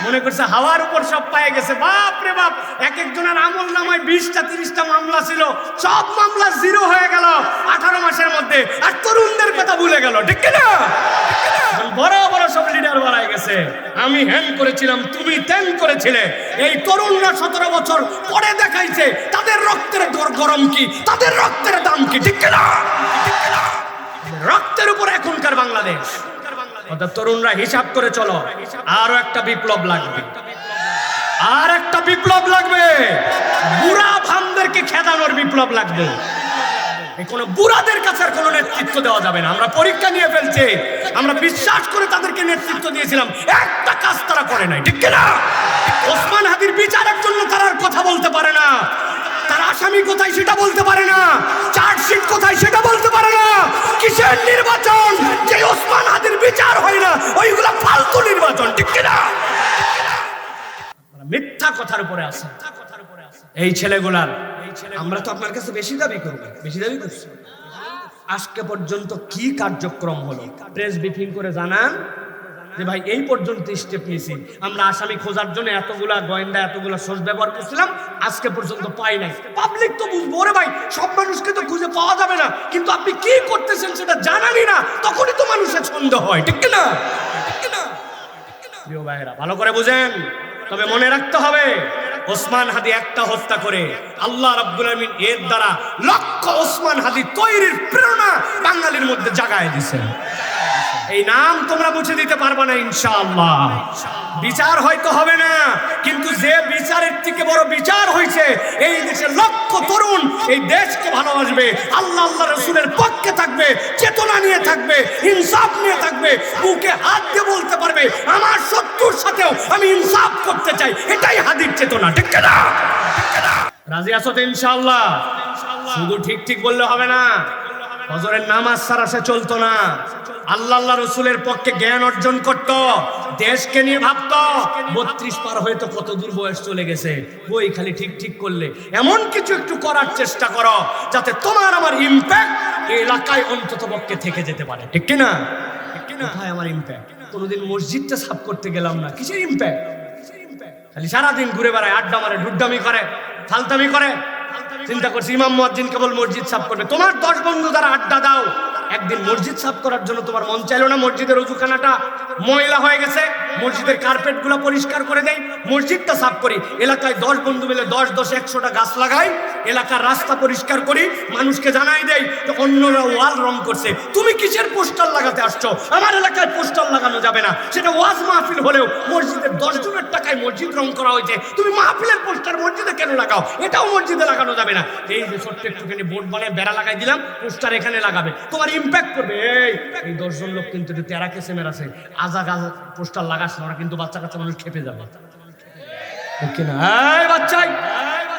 মনে করছে হাওয়ার উপর সব পায়ে গেছে। বাপ রে বাপ, এক একজনের আমল নামায় 20টা 30টা মামলা ছিল, সব মামলা 0 হয়ে গেল 18 মাসের মধ্যে, আর তরুণদের কথা ভুলে গেল, ঠিক কিনা? বড় বড় সব লিডার বাড়াই গেছে, আমি হ্যান করেছিলাম, তুমি ত্যান করেছিলে। এই তরুণরা 17 বছর পরে দেখাইছে তাদের রক্তের গরম কি, তাদের রক্তের দাম কি, ঠিক কিনা? রক্তের উপর এখনকার বাংলাদেশ। তরুণরা হিসাব করে চলো, আরো একটা বিপ্লব লাগবে, আর একটা বিপ্লব লাগবে। বুড়া ভামদেরকে খেদানোর বিপ্লব লাগবে। কোনো বুড়াদের কাছে আর কোনো নেতৃত্ব দেওয়া যাবে না। আমরা পরীক্ষা নিয়ে ফেলছি, আমরা বিশ্বাস করে তাদেরকে নেতৃত্ব দিয়েছিলাম, একটা কাজ তারা করে নাই, ঠিক কিনা? ওসমান হাদির বিচারের জন্য তারা আর কথা বলতে পারে না। তার আসামি কোথায় সেটা বলতে পারে না, চার্জশিট কোথায় সেটা বলতে পারে না। কিসের নির্বাচন? যে ওসমান হাদির বিচার হয় না, ওইগুলা ফালতু নির্বাচন, ঠিক কিনা? মিথ্যা কথার উপরে আছে এই ছেলেগুলার। আমরা তো আপনার কাছে বেশি দাবি করবো, বেশি দাবি করছি। আজকে পর্যন্ত কি কার্যক্রম হলো প্রেস ব্রিফিং করে জানান যে ভাই এই পর্যন্ত স্টেপ নিয়েছি আমরা। আসামি খোঁজার জন্য এতগুলা গোয়েন্দা এতগুলা সোর্স ব্যবহার করছিলাম, আজকে পর্যন্ত পাই নাই। পাবলিক তো বুঝবো, ওরে ভাই সব মানুষকে তো খুঁজে পাওয়া যাবে না, কিন্তু আপনি কি করতেছেন সেটা জানানি না, তখনই তো মানুষের সন্দেহ হয়, ঠিক না? প্রিয় ভাইরা ভালো করে বুঝেন। তবে মনে রাখতে হবে, ওসমান হাদি একটা হত্যা করে আল্লাহ রাব্বুল আলামিন এর দ্বারা লক্ষ ওসমান হাদি তৈরির প্রেরণা বাঙালির মধ্যে জাগায় দিয়েছেন। এই নাম তোমরা মুছে দিতে পারবে না ইনশাআল্লাহ। বিচার হয়তো হবে না, কিন্তু যে বিচারের থেকে বড় বিচার হয়েছে, এই দেশের লক্ষ তরুণ এই দেশকে ভালোবাসবে, আল্লাহ আল্লাহ রাসূলের পক্ষে থাকবে, চেতনা নিয়ে থাকবে, ইনসাফ নিয়ে থাকবে, বুকে হাত দিয়ে বলতে পারবে আমার শত্রুর সাথেও আমি ইনসাফ করতে চাই। এটাই হাদির চেতনা, ঠিক না? রাজি আছো তো ইনশাআল্লাহ? শুধু ঠিক ঠিক বললে হবে না, ফজরের নামাজ ছাড়া সে চলতো না। আল্লাহ আল্লাহ রসুলের পক্ষে জ্ঞান অর্জন করত, দেশকে নিয়ে ভাবত। 32 পার হয়তো কত দূর বয়স চলে গেছে, বই খালি ঠিক ঠিক করলে এমন কিছু একটু করার চেষ্টা করো যাতে তোমার আমার ইম্প্যাক্ট এই এলাকায় অন্তত পক্ষে থেকে যেতে পারে, ঠিক কিনা? কোথায় আমার ইম্প্যাক্ট? কোনোদিন মসজিদটা সাফ করতে গেলাম না, কিসের ইম্প্যাক্ট? খালি সারাদিন ঘুরে বেড়ায়, আড্ডা মারে, ডুড্ডামি করে, ফালতামি করে। চিন্তা করছি ইমাম মুয়াজ্জিন কেবল মসজিদ সাফ করবে। তোমার 10 বন্ধু দ্বারা আড্ডা দাও, একদিন মসজিদ সাফ করার জন্য তোমার মন চাইলো না? মসজিদের ওযুখানাটা ময়লা হয়ে গেছে, মসজিদের কার্পেটগুলো পরিষ্কার করে দেই, মসজিদটা সাফ করি। এলাকায় 10 বন্ধু মিলে 10-100টা গাছ লাগাই, এলাকার রাস্তা পরিষ্কার করি, মানুষকে জানাই দেই যে অন্যরা ওয়াল রং করছে, তুমি কিসের পোস্টার লাগাতে আসছো? আমার এলাকায় পোস্টার লাগানো যাবে না, সেটা ওয়াজ মাহফিল হলেও মসজিদের 10 জনের টাকায় মসজিদ রং করা হয়েছে, তুমি মাহফিলের পোস্টার মসজিদে কেন লাগাও? এটাও মসজিদে লাগানো যাবে না। এই যে ছোট্ট একটুখানি বোর্ড বানিয়ে বেড়া লাগাই দিলাম, পোস্টার এখানে লাগাবে, তোমার ইম্প্যাক্ট করবে। এই 10 জন লোক কিন্তু তেরা কেসেমের আছে, আজা গাজা পোস্টার লাগাস না, ওরা কিন্তু বাচ্চা কাচ্চা মানুষ খেপে যাবে, ঠিক না? এই বাচ্চাই,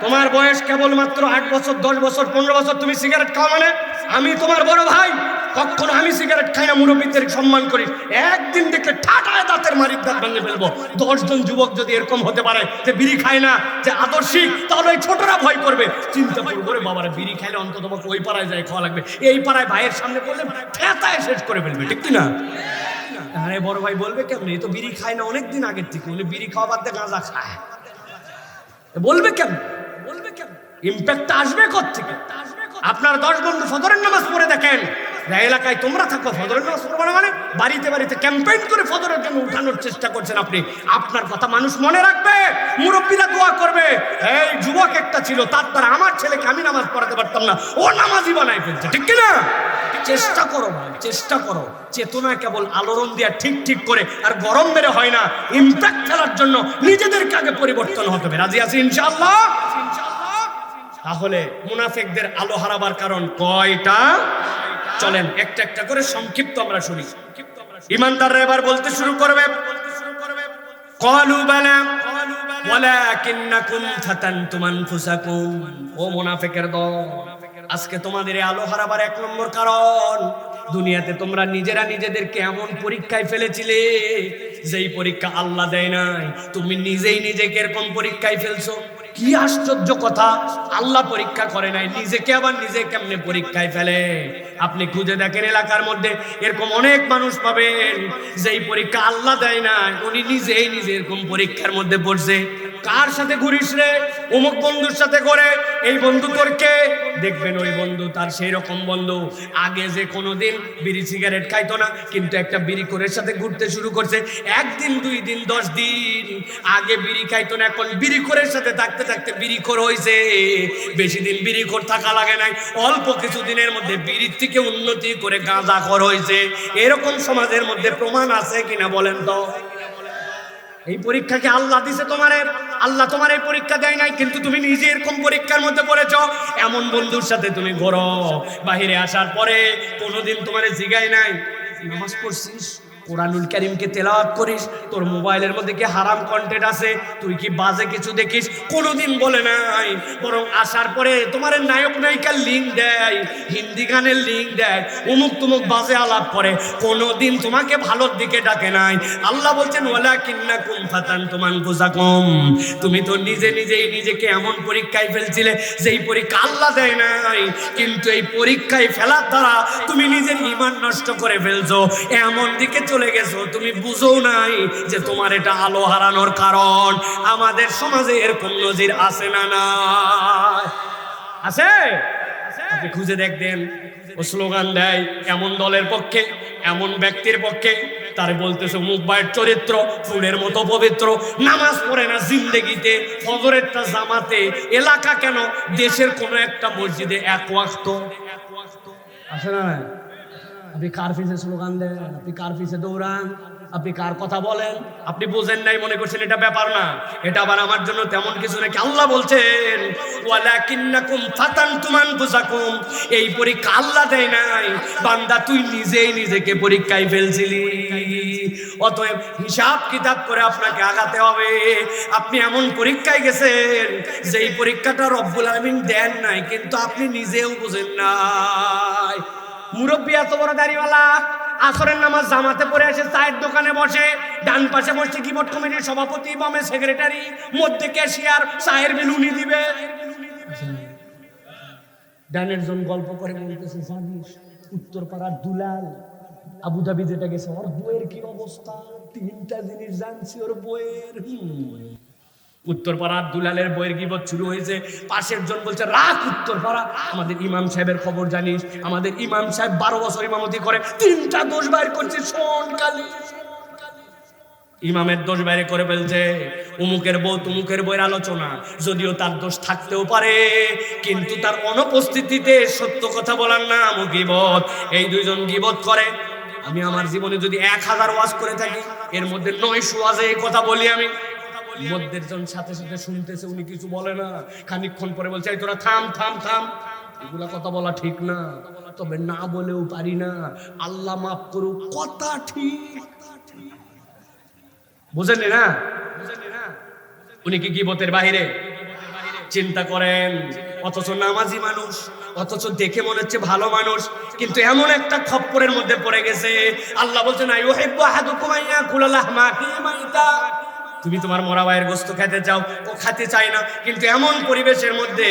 তোমার বয়স কেবলমাত্র 8 বছর, 10 বছর, 15 বছর, তুমি সিগারেট খাও মানে? আমি তোমার বড় ভাই, কখনো আমি সিগারেট খাই না, মুরব্বীদের সম্মান করি। একদিন দেখলে ঠাটায় দাঁতের মারির দাঁত ভেঙে ফেলবো। 10 জন যুবক যদি এরকম হতে পারে যে বিড়ি খায় না, যে আদর্শিক, তাহলে ওই ছোটরা ভয় করবে, চিন্তা করবো রে বাবারা বিড়ি খাইলে অন্তত ওই পাড়ায় যায় খাওয়া লাগবে, এই পাড়ায় ভাইয়ের সামনে করলে ঠেতায় শেষ করে ফেলবে, ঠিক না? আরে বড় ভাই বলবে কেমনি, তো বিড়ি খায় না অনেকদিন আগের থেকে, উনি বিড়ি খাওয়া বাদ দিয়ে গাঁজা খায়, বলবে কেন? ইম্প্যাক্টটা আসবে কোত্থেকে? আপনার 10 বন্ধু ফজরের নামাজ পড়ে দেখেন, এলাকায় তোমরা থাকো ফজরের নামাজ পড়বে মানে বাড়িতে বাড়িতে ক্যাম্পেইন করে ফজরের জন্য উঠানোর চেষ্টা করছেন আপনি। আপনার কথা মানুষ মনে রাখবে, মুরব্বীরা দোয়া করবে। এই যুবক একটা ছিল, তার দ্বারা আমার ছেলেকে আমি নামাজ পড়াতে পারতাম না, ও নামাজি বানাই ফেলছে, ঠিক কিনা? চেষ্টা করো ভাই, চেষ্টা করো। চেতনা কেবল আলোড়ন দিয়া ঠিক ঠিক করে আর গরম মেরে হয় না, ইম্প্যাক্ট ফেলার জন্য নিজেদেরকে আগে পরিবর্তন হতে হবে। রাজি আছি ইনশাআল্লাহ? তাহলে মুনাফিকদের আলো হারাবার কারণ কয়টা? চলেন একটা একটা করে সংক্ষিপ্ত আমরা শুনি। ইমানদাররা এবার বলতে শুরু করবে, ক্বালু বালা ওয়ালাকিন্নাকুম ফাতানতুম আনফুসাকুম। ও মুনাফিকের দল, আজকে তোমাদের আলো হারাবার 1 নম্বর কারণ, দুনিয়াতে তোমরা নিজেরা নিজেদেরকে এমন পরীক্ষায় ফেলেছিলে যেই পরীক্ষা আল্লাহ দেয় নাই, তুমি নিজেই নিজেকে এরকম পরীক্ষায় ফেলছো। কি আশ্চর্য কথা, আল্লাহ পরীক্ষা করে নাই, নিজেকে আবার নিজে কেমনে পরীক্ষায় ফেলে? আপনি খুঁজে দেখেন এলাকার মধ্যে এরকম অনেক মানুষ পাবেন যেই পরীক্ষা আল্লাহ দেয় না, উনি নিজেই নিজে এরকম পরীক্ষার মধ্যে পড়ছে। কার সাথে ঘুরিস রে? অমুক বন্ধুর সাথে করে। এই বন্ধু তোর কে? দেখবেন ওই বন্ধু তার সেই রকম বন্ধু, আগে যে কোনোদিন বিড়ি সিগারেট খাইতো না, কিন্তু একটা বিড়ি করের সাথে ঘুরতে শুরু করছে। 1 দিন 2 দিন 10 দিন আগে বিড়ি খাইতো না, এখন বিড়ি করের সাথে থাকতে থাকতে বিড়ি খোর হয়েছে। বেশি দিন বিড়ি খোর থাকা লাগে নাই, অল্প কিছু দিনের মধ্যে বিড়ির থেকে উন্নতি করে গাঁজা খোর হয়েছে। এরকম সমাজের মধ্যে প্রমাণ আছে কিনা বলেন তো? এই পরীক্ষাকে আল্লাহ দিছে তোমারে? আল্লাহ তোমার এই পরীক্ষা দেয় নাই, কিন্তু তুমি নিজে এরকম পরীক্ষার মধ্যে পড়েছ। এমন বন্ধুর সাথে তুমি ঘোরো, বাহিরে আসার পরে কোনোদিন তোমারে জিগাই নাই নামাজ পড়ছিস, কোরআনুল কারীমকে তেলাওয়াত করিস, তোর মোবাইলের মধ্যে কি হারাম কন্টেন্ট আছে, তুই কি বাজে কিছু দেখিস, কোনোদিন বলে নাই। বরং আসার পরে তোমার নায়ক নায়িকার লিঙ্ক দেয়, হিন্দি গানের লিঙ্ক দেয়, অমুক তুমুক বাজে আলাপ করে, কোনোদিন তোমাকে ভালোর দিকে ডাকে নাই। আল্লাহ বলছেন ওয়ালাকিন্নাকুম ফাতানতুম আনফুসাকুম, তুমি তো নিজে নিজেই নিজেকে এমন পরীক্ষায় ফেলছিলে যেই পরীক্ষা আল্লাহ দেয় নাই, কিন্তু এই পরীক্ষায় ফেলার দ্বারা তুমি নিজের ঈমান নষ্ট করে ফেলছো, এমন দিকে চলে গেছো তুমি বুঝো নাই যে তোমার এটা আলো হারানোর কারণ। আমাদের সমাজে এরকম নজির আছে না? না আছে? আপনি খুঁজে দেখবেন, ও স্লোগান দেয় এমন দলের পক্ষে, এমন ব্যক্তির পক্ষে, তার বলতেছে মুখ বাইর চরিত্র ফুলের মতো পবিত্র, নামাজ পড়ে না জিন্দেগিতে, ফজরেরটা জামাতে, এলাকা কেন দেশের কোন একটা মসজিদে এক ওয়াক্ত আছে না? আপনি কার পিছে স্লোগান দেন, আপনি কার পিছে দৌড়ান, আপনি কার কথা বলেন, আপনি বুঝেন নাই মনে করছেন এটা ব্যাপার না, এটা আবার আমার জন্য তেমন কিছু নাকি। আল্লাহ বলছেন ওয়ালাকিন্নাকুম ফাতানতুম আনফুসাকুম, এই পরীক্ষা আল্লাহ দেয় নাই বান্দা, তুই নিজেই নিজেকে পরীক্ষায় ফেলছিলি। অতএব হিসাব কিতাব করে আপনাকে আগাতে হবে। আপনি এমন পরীক্ষায় গেছেন যেই পরীক্ষাটা রব্বুল আলামিন দেন নাই, কিন্তু আপনি নিজেও বুঝেন নাই। মুরব্বী এত বড় দাড়িওয়ালা আসরের নামাজ জামাতে পড়ে এসে চায়ের দোকানে বসে, ডান পাশে বসে গিবট কমিটির সভাপতি, বামে সেক্রেটারি, মধ্যে ক্যাশিয়ার, চায়ের বিল উনি দিবে। ডানের জন গল্প করে বলতেছে জানিস উত্তরপাড়ার দুলাল আবুধাবি যেটা গেছে, ওর বইয়ের কি অবস্থা, 3টা জিনিস জানছি ওর বইয়ের। উত্তরপাড়ার দুলালের বইয়ের গিবত শুরু হয়েছে, পাশের জন বলছে রাখ উত্তরপাড়া, আমাদের ইমাম সাহেবের খবর জানিস, আমাদের ইমাম সাহেব 12 বছর ইমামতি করে, 3টা দোষ বাইর করছে, শোন কালি। ইমামের দোষ বাইরে করে ফেলছে, উমুকের বউ তুমুকের বইয়ের আলোচনা, যদিও তার দোষ থাকতেও পারে, কিন্তু তার অনুপস্থিতিতে সত্য কথা বলার নাম গীবত। এই দুইজন গীবত করে। আমি আমার জীবনে যদি 1000 ওয়াজ করে থাকি, এর মধ্যে 900 ওয়াজে এই কথা বলি আমি। মধ্যের জন সাথে সাথে শুনতেছে, উনি কিছু বলে না, খানিকক্ষণ পরে বলছে এই তোরা থাম থাম থাম, এগুলা কথা বলা ঠিক না, তবে না বলেও পারি না, আল্লাহ মাফ করুক, কথা ঠিক। বুঝেননি না? উনি কি গীবতের বাহিরে? চিন্তা করেন। অথচ নামাজি মানুষ, অথচ দেখে মনে হচ্ছে ভালো মানুষ, কিন্তু এমন একটা খপ্পরের মধ্যে পড়ে গেছে। আল্লাহ বলছেন আইয়ুহিব্বু আহাদুকুম আইয়াকুলা লাহমা আখিহি মাইতা, তুমি তোমার মরা ভাইয়ের গোশত খেতে চাও, ও খেতে চায় না, কিন্তু এমন পরিবেশের মধ্যে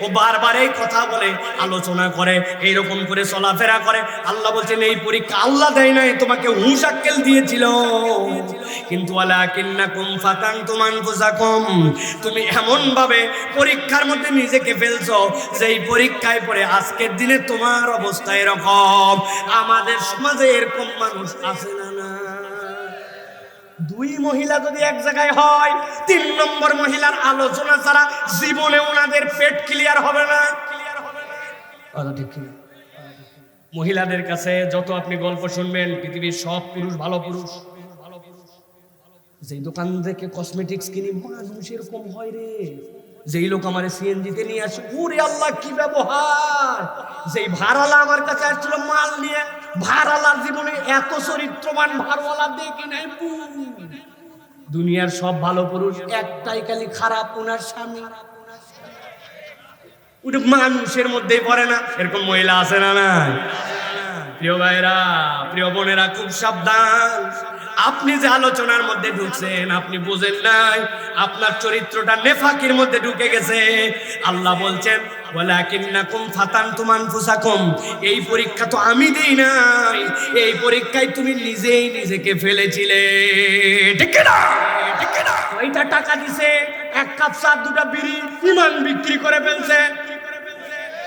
ও বারবার এই কথা বলে, আলোচনা করে, এইরকম করে চলাফেরা করে। আল্লাহ বলছেন এই পরীক্ষা আল্লাহ দেয় নাই, তোমাকে হুঁশ আক্কেল দিয়েছিল, কিন্তু ওয়ালাকিন্নাকুম ফাতানতুম আনফুসাকুম, তুমি এমন ভাবে পরীক্ষার মধ্যে নিজেকে ফেলছো যেই পরীক্ষায় পড়ে আজকের দিনে তোমার অবস্থা এরকম। আমাদের সমাজে এরকম মানুষ আছে না? না। 2 মহিলা যদি এক জায়গায় হয়, 3 নম্বর মহিলার আলোচনা ছাড়া জীবনে ওনাদের পেট ক্লিয়ার হবে না। ঠিক কি? মহিলাদের কাছে যত আপনি গল্প শুনবেন, পৃথিবীর সব পুরুষ ভালো পুরুষ। যেই দোকান থেকে কসমেটিক্স কিনি, মানুষ এরকম হয় রে। যেই লোক আমার সিএনজিতে নিয়ে আসে, ওরে আল্লাহ কি ব্যবহার। যেই ভাড়ালা আমার কাছে আসছিল মাল নিয়ে, ভাড়ালার জীবনে এত চরিত্রবান ভাড়ালা দেখি নাই। দুনিয়ার সব ভালো পুরুষ, একটাই খালি খারাপ, ওনার স্বামী। ওটা মানুষের মধ্যেই পড়ে না। এরকম মহিলা আছে না? না। প্রিয় ভাইরা, প্রিয় বোনেরা, খুব সাবধান। আপনি যে আলোচনার মধ্যে ঢুকছেন, আপনি বুঝেন নাই আপনার চরিত্রটা নেফাকির মধ্যে ঢুকে গেছে। আল্লাহ বলছেন ওয়ালাকিন্নাকুম ফাতানতুম আনফুসাকুম, এই পরীক্ষা তো আমি দেই নাই, এই পরীক্ষায় তুমি নিজেই নিজেকে ফেলেছিলে। ঠিক না? ওইটা টাকা দিছে, 1 কাপ চা, 2টা বিড়ি, ইমান বিক্রি করে ফেলছে।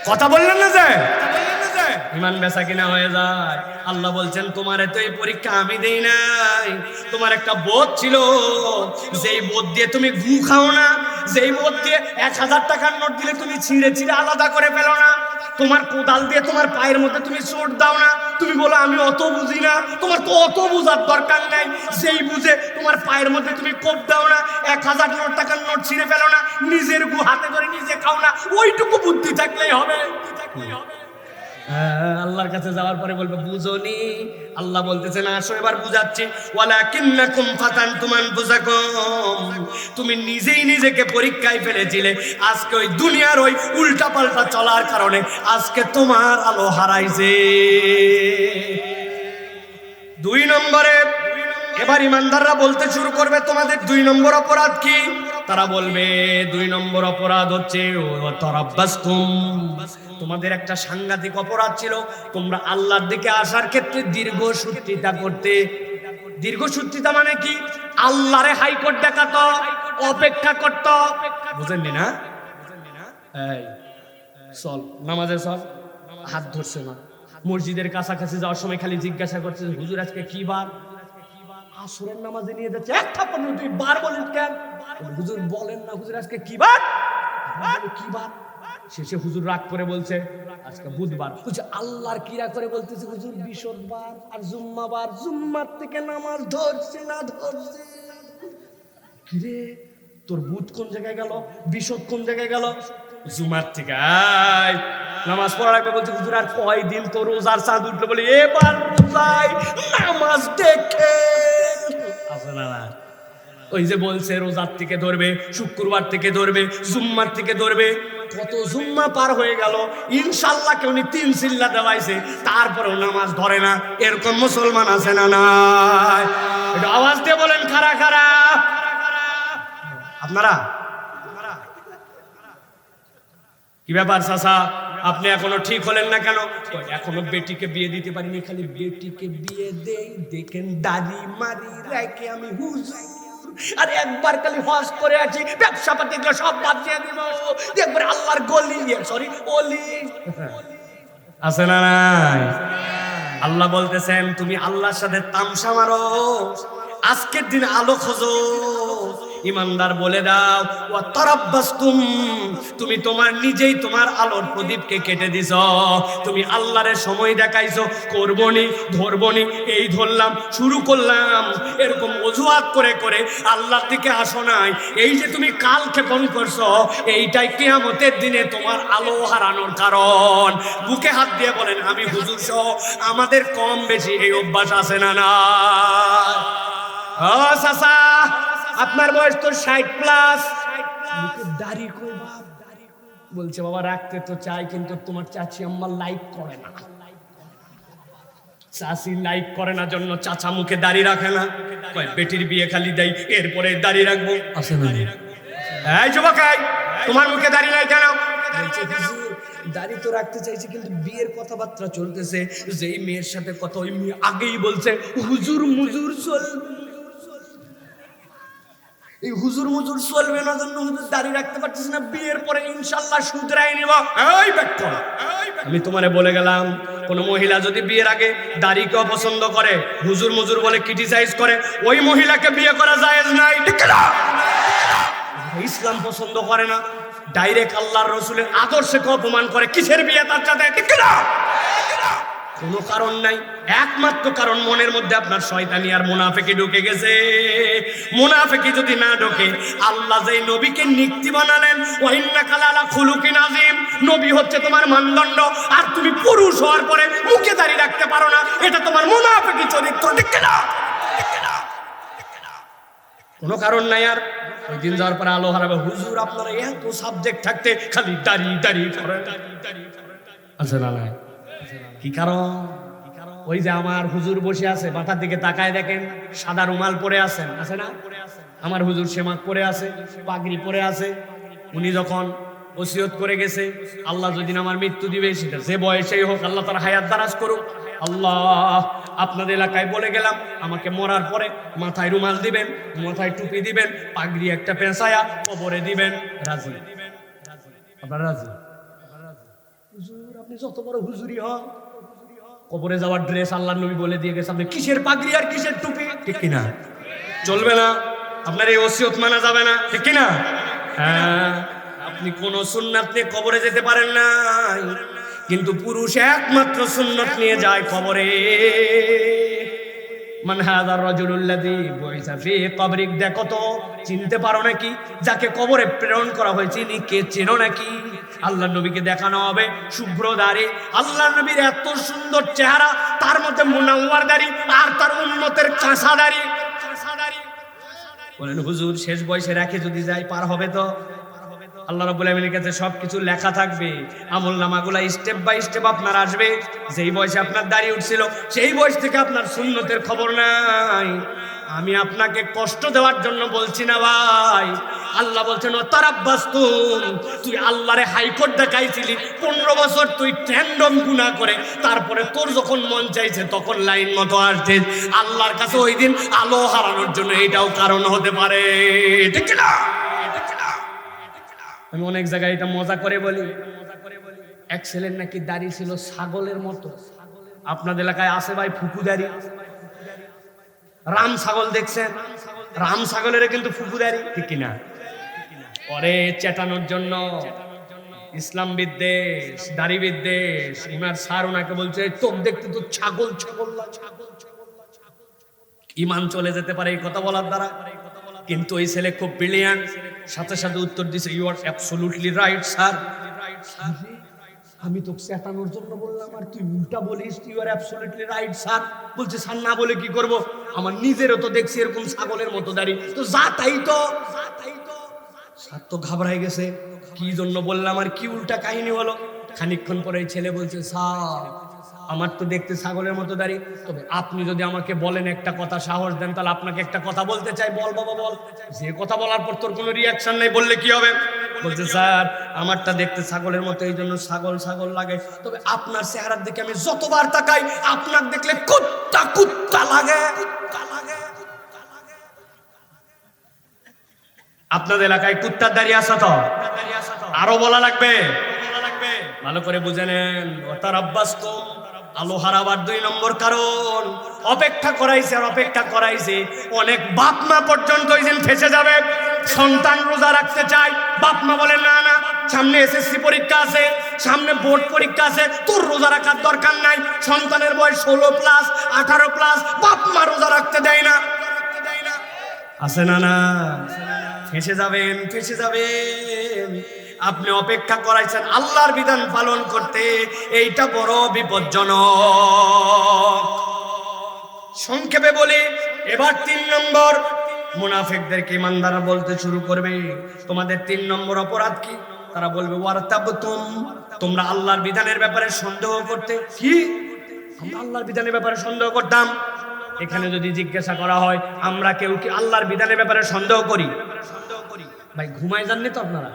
কথা বললেন না যে ইমান বেচা কিনা হয়ে যায়। আল্লাহ বলছেন তোমার তো এই পরীক্ষা আমি দেই নাই। তোমার একটা বোধ ছিল, যেই বোধ দিয়ে তুমি ঘু খাও না, যেই বোধ দিয়ে 1000 টাকার নোট দিলে তুমি ছিঁড়ে ছিঁড়ে আলাদা করে ফেলো না, তোমার কোদাল দিয়ে তোমার পায়ের মধ্যে তুমি চোট দাও না, তুমি বলো আমি অত বুঝি না। তোমার তো অত বুঝার দরকার নাই। যেই বুঝে তোমার পায়ের মধ্যে তুমি কোপ দাও না, 1000 টাকার নোট ছিঁড়ে ফেলো না, নিজের গু হাতে করে নিজে খাও না, ওইটুকু বুদ্ধি থাকলেই হবে। আল্লাহর কাছে যাওয়ার পরে বলবে বুঝোনি। আল্লাহ বলতেছে না, আসো এবার বুঝাচ্ছি। ওয়ালাকিন্নাকুম ফাতানতুম আনফুসাকুম, তুমি নিজেই নিজেকে পরীক্ষায় ফেলেছিলে। আজকে ওই দুনিয়ার ওই উল্টাপাল্টা চলার কারণে আজকে তোমার আলো হারাইছে। 2 নম্বরে এবার ইমানদাররা বলতে শুরু করবে তোমাদের 2 নম্বর অপরাধ কি? তারা বলবে 2 নম্বর অপরাধ হচ্ছে তারাব্বাসতুম, তোমাদের একটা সাংঘাতিক অপরাধ ছিল, তোমরা আল্লাহর দিকে আসার ক্ষেত্রে দীর্ঘসূত্রিতা করতে। দীর্ঘসূত্রিতা মানে কি? আল্লাহরে হাইকোর্ট দেখাত, অপেক্ষা করত। বুঝেননি না? এই চল নামাজে চল, হাত ধরছে না। মসজিদের কাছাকাছি যাওয়ার সময় খালি জিজ্ঞাসা করছে হুজুর আজকে কি বার? আসরের নামাজে নিয়ে যাচ্ছে, একটা পর্যন্ত তুই বার বলেন কেন? হুজুর বলেন না হুজুর আজকে কি বার? কি বার? শেষে হুজুর রাগ করে বলছে আজকে বুধবার। হুজুর আল্লাহর কিরা করে বলতেছে হুজুর বৃহস্পতিবার আর জুম্মাবার, জুম্মার থেকে নামাজ ধরছে না ধরছে। কিরে তোর বুধ কোন জায়গায় গেল, বৃহস্পতি কোন জায়গায় গেল? জুমার থেকে আয় নামাজ পড়া লাগবে বলছে। হুজুর আর কয়দিন তো রোজার চাঁদ উঠলো, বলে এবার রোজায় নামাজ দেখে আছে না। ওই যে বলছে রোজার থেকে ধরবে, শুক্রবার থেকে ধরবে, জুম্মার থেকে ধরবে। কত জুম্মা পার হয়ে গেল, ইনশাল্লাহ কেউ 3 চিল্লা দেওয়াইছে, তারপরেও নামাজ ধরে না। এরকম মুসলমান আছে না নাই? এটা আওয়াজ দিয়ে বলেন খারা খারা আপনারা। কি ব্যাপার চাচা, আপনি এখনো ঠিক হলেন না কেন? এখনো বেটিকে বিয়ে দিতে পারিনি, খালি বেটিকে বিয়ে দেই দেখেন দাড়ি মারি রাখে আমি হুজুর। আর একবার খালি হজ করে আছি, ব্যবসা পাতি সব বাদ দিয়ে দিব, একবার আল্লাহর গলি সরি অলি আছে না নাই? আল্লাহ বলতেছেন তুমি আল্লাহর সাথে তামসা মারো, আজকের দিন আলো খোঁজো। ইমানদার বলে দাও ওয়া তারাব্বাসতুম, তুমি তোমার নিজেই তোমার আলোর প্রদীপকে কেটে দিছ। তুমি আল্লাহরে সময় দেখাইছো, করবনি ধরবনি, এই ধরলাম শুরু করলাম, এরকম অজুহাত করে করে আল্লাহর দিকে আসো নাই। এই যে তুমি কাল ক্ষেপণ করছো, এইটাই কিয়ামতের দিনে তোমার আলো হারানোর কারণ। বুকে হাত দিয়ে বলেন আমি হুজুর সহ আমাদের কম বেশি এই অভ্যাস আছে না না? ও চাচা আপনার বয়স তো 60+, দাড়ি কই বাপ? বলছে বাবা রাখতে তো চাই, কিন্তু তোমার চাচি আম্মা লাইক করে না। চাচি লাইক করে না জন্য চাচা মুখে দাড়ি রাখে না। কয় বেটির বিয়ে খালি দেই, এরপরে দাড়ি রাখবো। আছে না? এই যুবক তোমার মুখে দাড়ি নাই কেন? দাড়ি তো রাখতে চাইছে, কিন্তু বিয়ের কথাবার্তা চলতেছে। যেই মেয়ের সাথে কথা, ওই মেয়ে আগেই বলছে হুজুর মুজুর চলবে। এই হুজুর মুজুর চলবে না জন্য হুজুর দাড়ি রাখতে পারছিস না, বিয়ের পরে ইনশাল্লাহ শুধরাই নিব। এই ব্যাখ্যা আমি তোমারে বলে গেলাম, কোন মহিলা যদি বিয়ের আগে দাড়িকে অপছন্দ করে, হুজুর মুজুর বলে ক্রিটিসাইজ করে, ওই মহিলাকে বিয়ে করা জায়েজ নাই। ঠিক না? ইসলাম পছন্দ করে না, ডাইরেক্ট আল্লাহর রাসূলের আদর্শকে অপমান করে, কিসের বিয়ে তার সাথে? ঠিক না? কোনো কারণ নাই, একমাত্র কারণ মনের মধ্যে আপনার শয়তানি আর মুনাফিকি ঢুকে গেছে। মুনাফিকি যদি না ঢোকে, আল্লাহ যেই নবীকে নিক্তি বানালেন ওয়া ইন্নাকা লাআলা খুলুকিন আযীম, নবী হচ্ছে তোমার মানদণ্ড, আর তুমি পুরুষ হওয়ার পরে মুখে দাঁড়িয়ে রাখতে পারো না, এটা তোমার মুনাফিকি চরিত্র। ঠিক না? কোনো কারণ নাই। আর ওই দিন যাওয়ার পরে আলো হারাবে। হুজুর আপনারা এত সাবজেক্ট থাকতে খালি দাড়ি দাড়ি করেন, আছে না নাই? কি কারণ? ওই যে আমার হুজুর বসে আছে, মাথার দিকে তাকায় দেখেন, সাদা রুমাল পরে আছেন, আছে না? আমার হুজুর সেমাক পরে আছে, পাগড়ি পরে আছে। উনি যখন ওসিয়ত করে গেছে, আল্লাহ যদি আমার মৃত্যু দিবে, সেটা যে বয়সেই হোক, আল্লাহ তার হায়াত দারাজ করুক। আল্লাহ আপনাদের এলাকায় বলে গেলাম, আমাকে মরার পরে মাথায় রুমাল দিবেন, মাথায় টুপি দিবেন, পাগড়ি একটা পেঁচায়া কবরে দিবেন। রাজি? আপনারা রাজি? হুজুর আপনি যত বড় হুজুরি হন, কবরে যাওয়ার ড্রেস আল্লাহর নবী বলে দিয়ে গেছে, আপনি কিসের পাগড়ি আর কিসের টুপি? ঠিক কিনা? চলবে না, আপনার এই ওসিয়ত মানা যাবে না। ঠিক কিনা? হ্যাঁ, আপনি কোন সুন্নাত নিয়ে কবরে যেতে পারেন না, কিন্তু পুরুষ একমাত্র সুন্নাত নিয়ে যায় কবরে। মান হাযার রাজুলুল্লাযী বুইসা ফী কবরিক, দেখো তো চিনতে পারো নাকি যাকে কবরে প্রেরণ করা হয়েছে? ইনি কে? চেনো নাকি? আল্লাহ নবীকে দেখানো হবে শুভ্র দাড়ি। আল্লাহ নবীর এত সুন্দর চেহারা, তার মধ্যে মুনাওয়ার দাড়ি আর তার উম্মতের কাঁচা দাড়ি। বলেন হুজুর শেষ বয়সে রেখে যদি যাই পার হবে তো? আল্লাহ রাব্বুল আমিনের কাছে সবকিছু লেখা থাকবে, আমলনামাগুলা স্টেপ বাই স্টেপ আপনার আসবে। যেই বয়সে আপনার দাড়ি উঠছিল সেই বয়স থেকে আপনার সুন্নতের খবর নাই। আমি আপনাকে কষ্ট দেওয়ার জন্য বলছি না ভাই। আল্লাহ বলছেন ও তারাব্বাস্তুম, তুই আল্লাহরে হাইকোর্ট দেখাইছিলি 15 বছর, তুই ট্যান্ডম গুনাহ করে তারপরে তোর যখন মন চাইছে তখন লাইন মতো আসছিস। আল্লাহর কাছে ওই দিন আলো হারানোর জন্য এটাও কারণ হতে পারে, ঠিক না? আমি অনেক জায়গায় এটা মজা করে বলি, এক ছেলের নাকি দাড়ি ছিল ছাগলের মতো। আপনাদের এলাকায় আছে ভাই ফুপু দাড়ি? রাম ছাগল দেখছেন? রাম ছাগলের কিন্তু ফুপু দাড়ি, ঠিক কিনা? পরে চেটানোর জন্য ইসলাম বিদ্বেষ, দাড়ি বিদ্বেষ, উনার স্যার ওনাকে বলছে তোর দেখতে তো ছাগল ছাগল না, ইমান চলে যেতে পারে এই কথা বলার দ্বারা। কিন্তু ওই ছেলে খুব ব্রিলিয়ান্ট, সাথে সাথে উত্তর দিছে you are absolutely right sir. আমি তো চেতানোর জন্য বললাম আর তুই উল্টা বলিস you are absolutely right sir. বলছে স্যার না বলে কি করব, আমার নিজেরও তো দেখছি এরকম ছাগলের মতো দাড়ি, তো যা তাই তো। স্যার তো ঘাবড়াই গেছে, কি জন্য বললাম আর কি উল্টা কাহিনী হলো। খানিকক্ষণ পরে এই ছেলে বলছে স্যার আমার তো দেখতে ছাগলের মতো দাড়ি, তবে আপনি যদি আমাকে বলেন একটা কথা, সাহস দেন, তাহলে আপনাকে একটা কথা বলতে চাই। বল বাবা বল। যে কথা বলার পর তোর কোনো রিয়াকশন নেই, বললে কি হবে? বলছে স্যার আমারটা দেখতে ছাগলের মতো, এই জন্য ছাগল ছাগল লাগে, তবে আপনার চেহারার দিকে আমি যতবার তাকাই আপনার দেখলে কুত্তা কুত্তা লাগে। আপনাদের এলাকায় কুত্তার দাড়ি আছে তো? আরো বলা লাগবে? ভালো করে বুঝে নেন। ওয়াতারাব্বাসতুম, আলো হারাবার 2 নম্বর কারণ অপেক্ষা করাইছে আর অপেক্ষা করাইছে। অনেক বাপ মা পর্যন্ত ওই দিন ফেসে যাবে। সন্তান রোজা রাখতে চায়, বাপ মা বলে না না সামনে এসএসসি পরীক্ষা আছে, সামনে বোর্ড পরীক্ষা আছে, তোর রোজা রাখার দরকার নাই। সন্তানের বয়স 16 প্লাস 18 প্লাস, বাপ মা রোজা রাখতে দেয় না। আছে না? না, ফেসে যাবেন, ফেসে যাবেন। আপনি অপেক্ষা করাইছেন আল্লাহর বিধান পালন করতে, এইটা বড় বিপজ্জনক। সংক্ষেপে বলি, এবার 3 নম্বর, মুনাফিকদেরকে ইমানদাররা বলতে শুরু করবে তোমাদের 3 নম্বর অপরাধ কি? তারা বলবে ওয়ারতাবতুম, তোমরা আল্লাহর বিধানের ব্যাপারে সন্দেহ করতে। কি? আমরা আল্লাহর বিধানের ব্যাপারে সন্দেহ করতাম? এখানে যদি জিজ্ঞাসা করা হয় আমরা কেউ কি আল্লাহর বিধানের ব্যাপারে সন্দেহ করি? ভাই ঘুমায় যাননি তো আপনারা?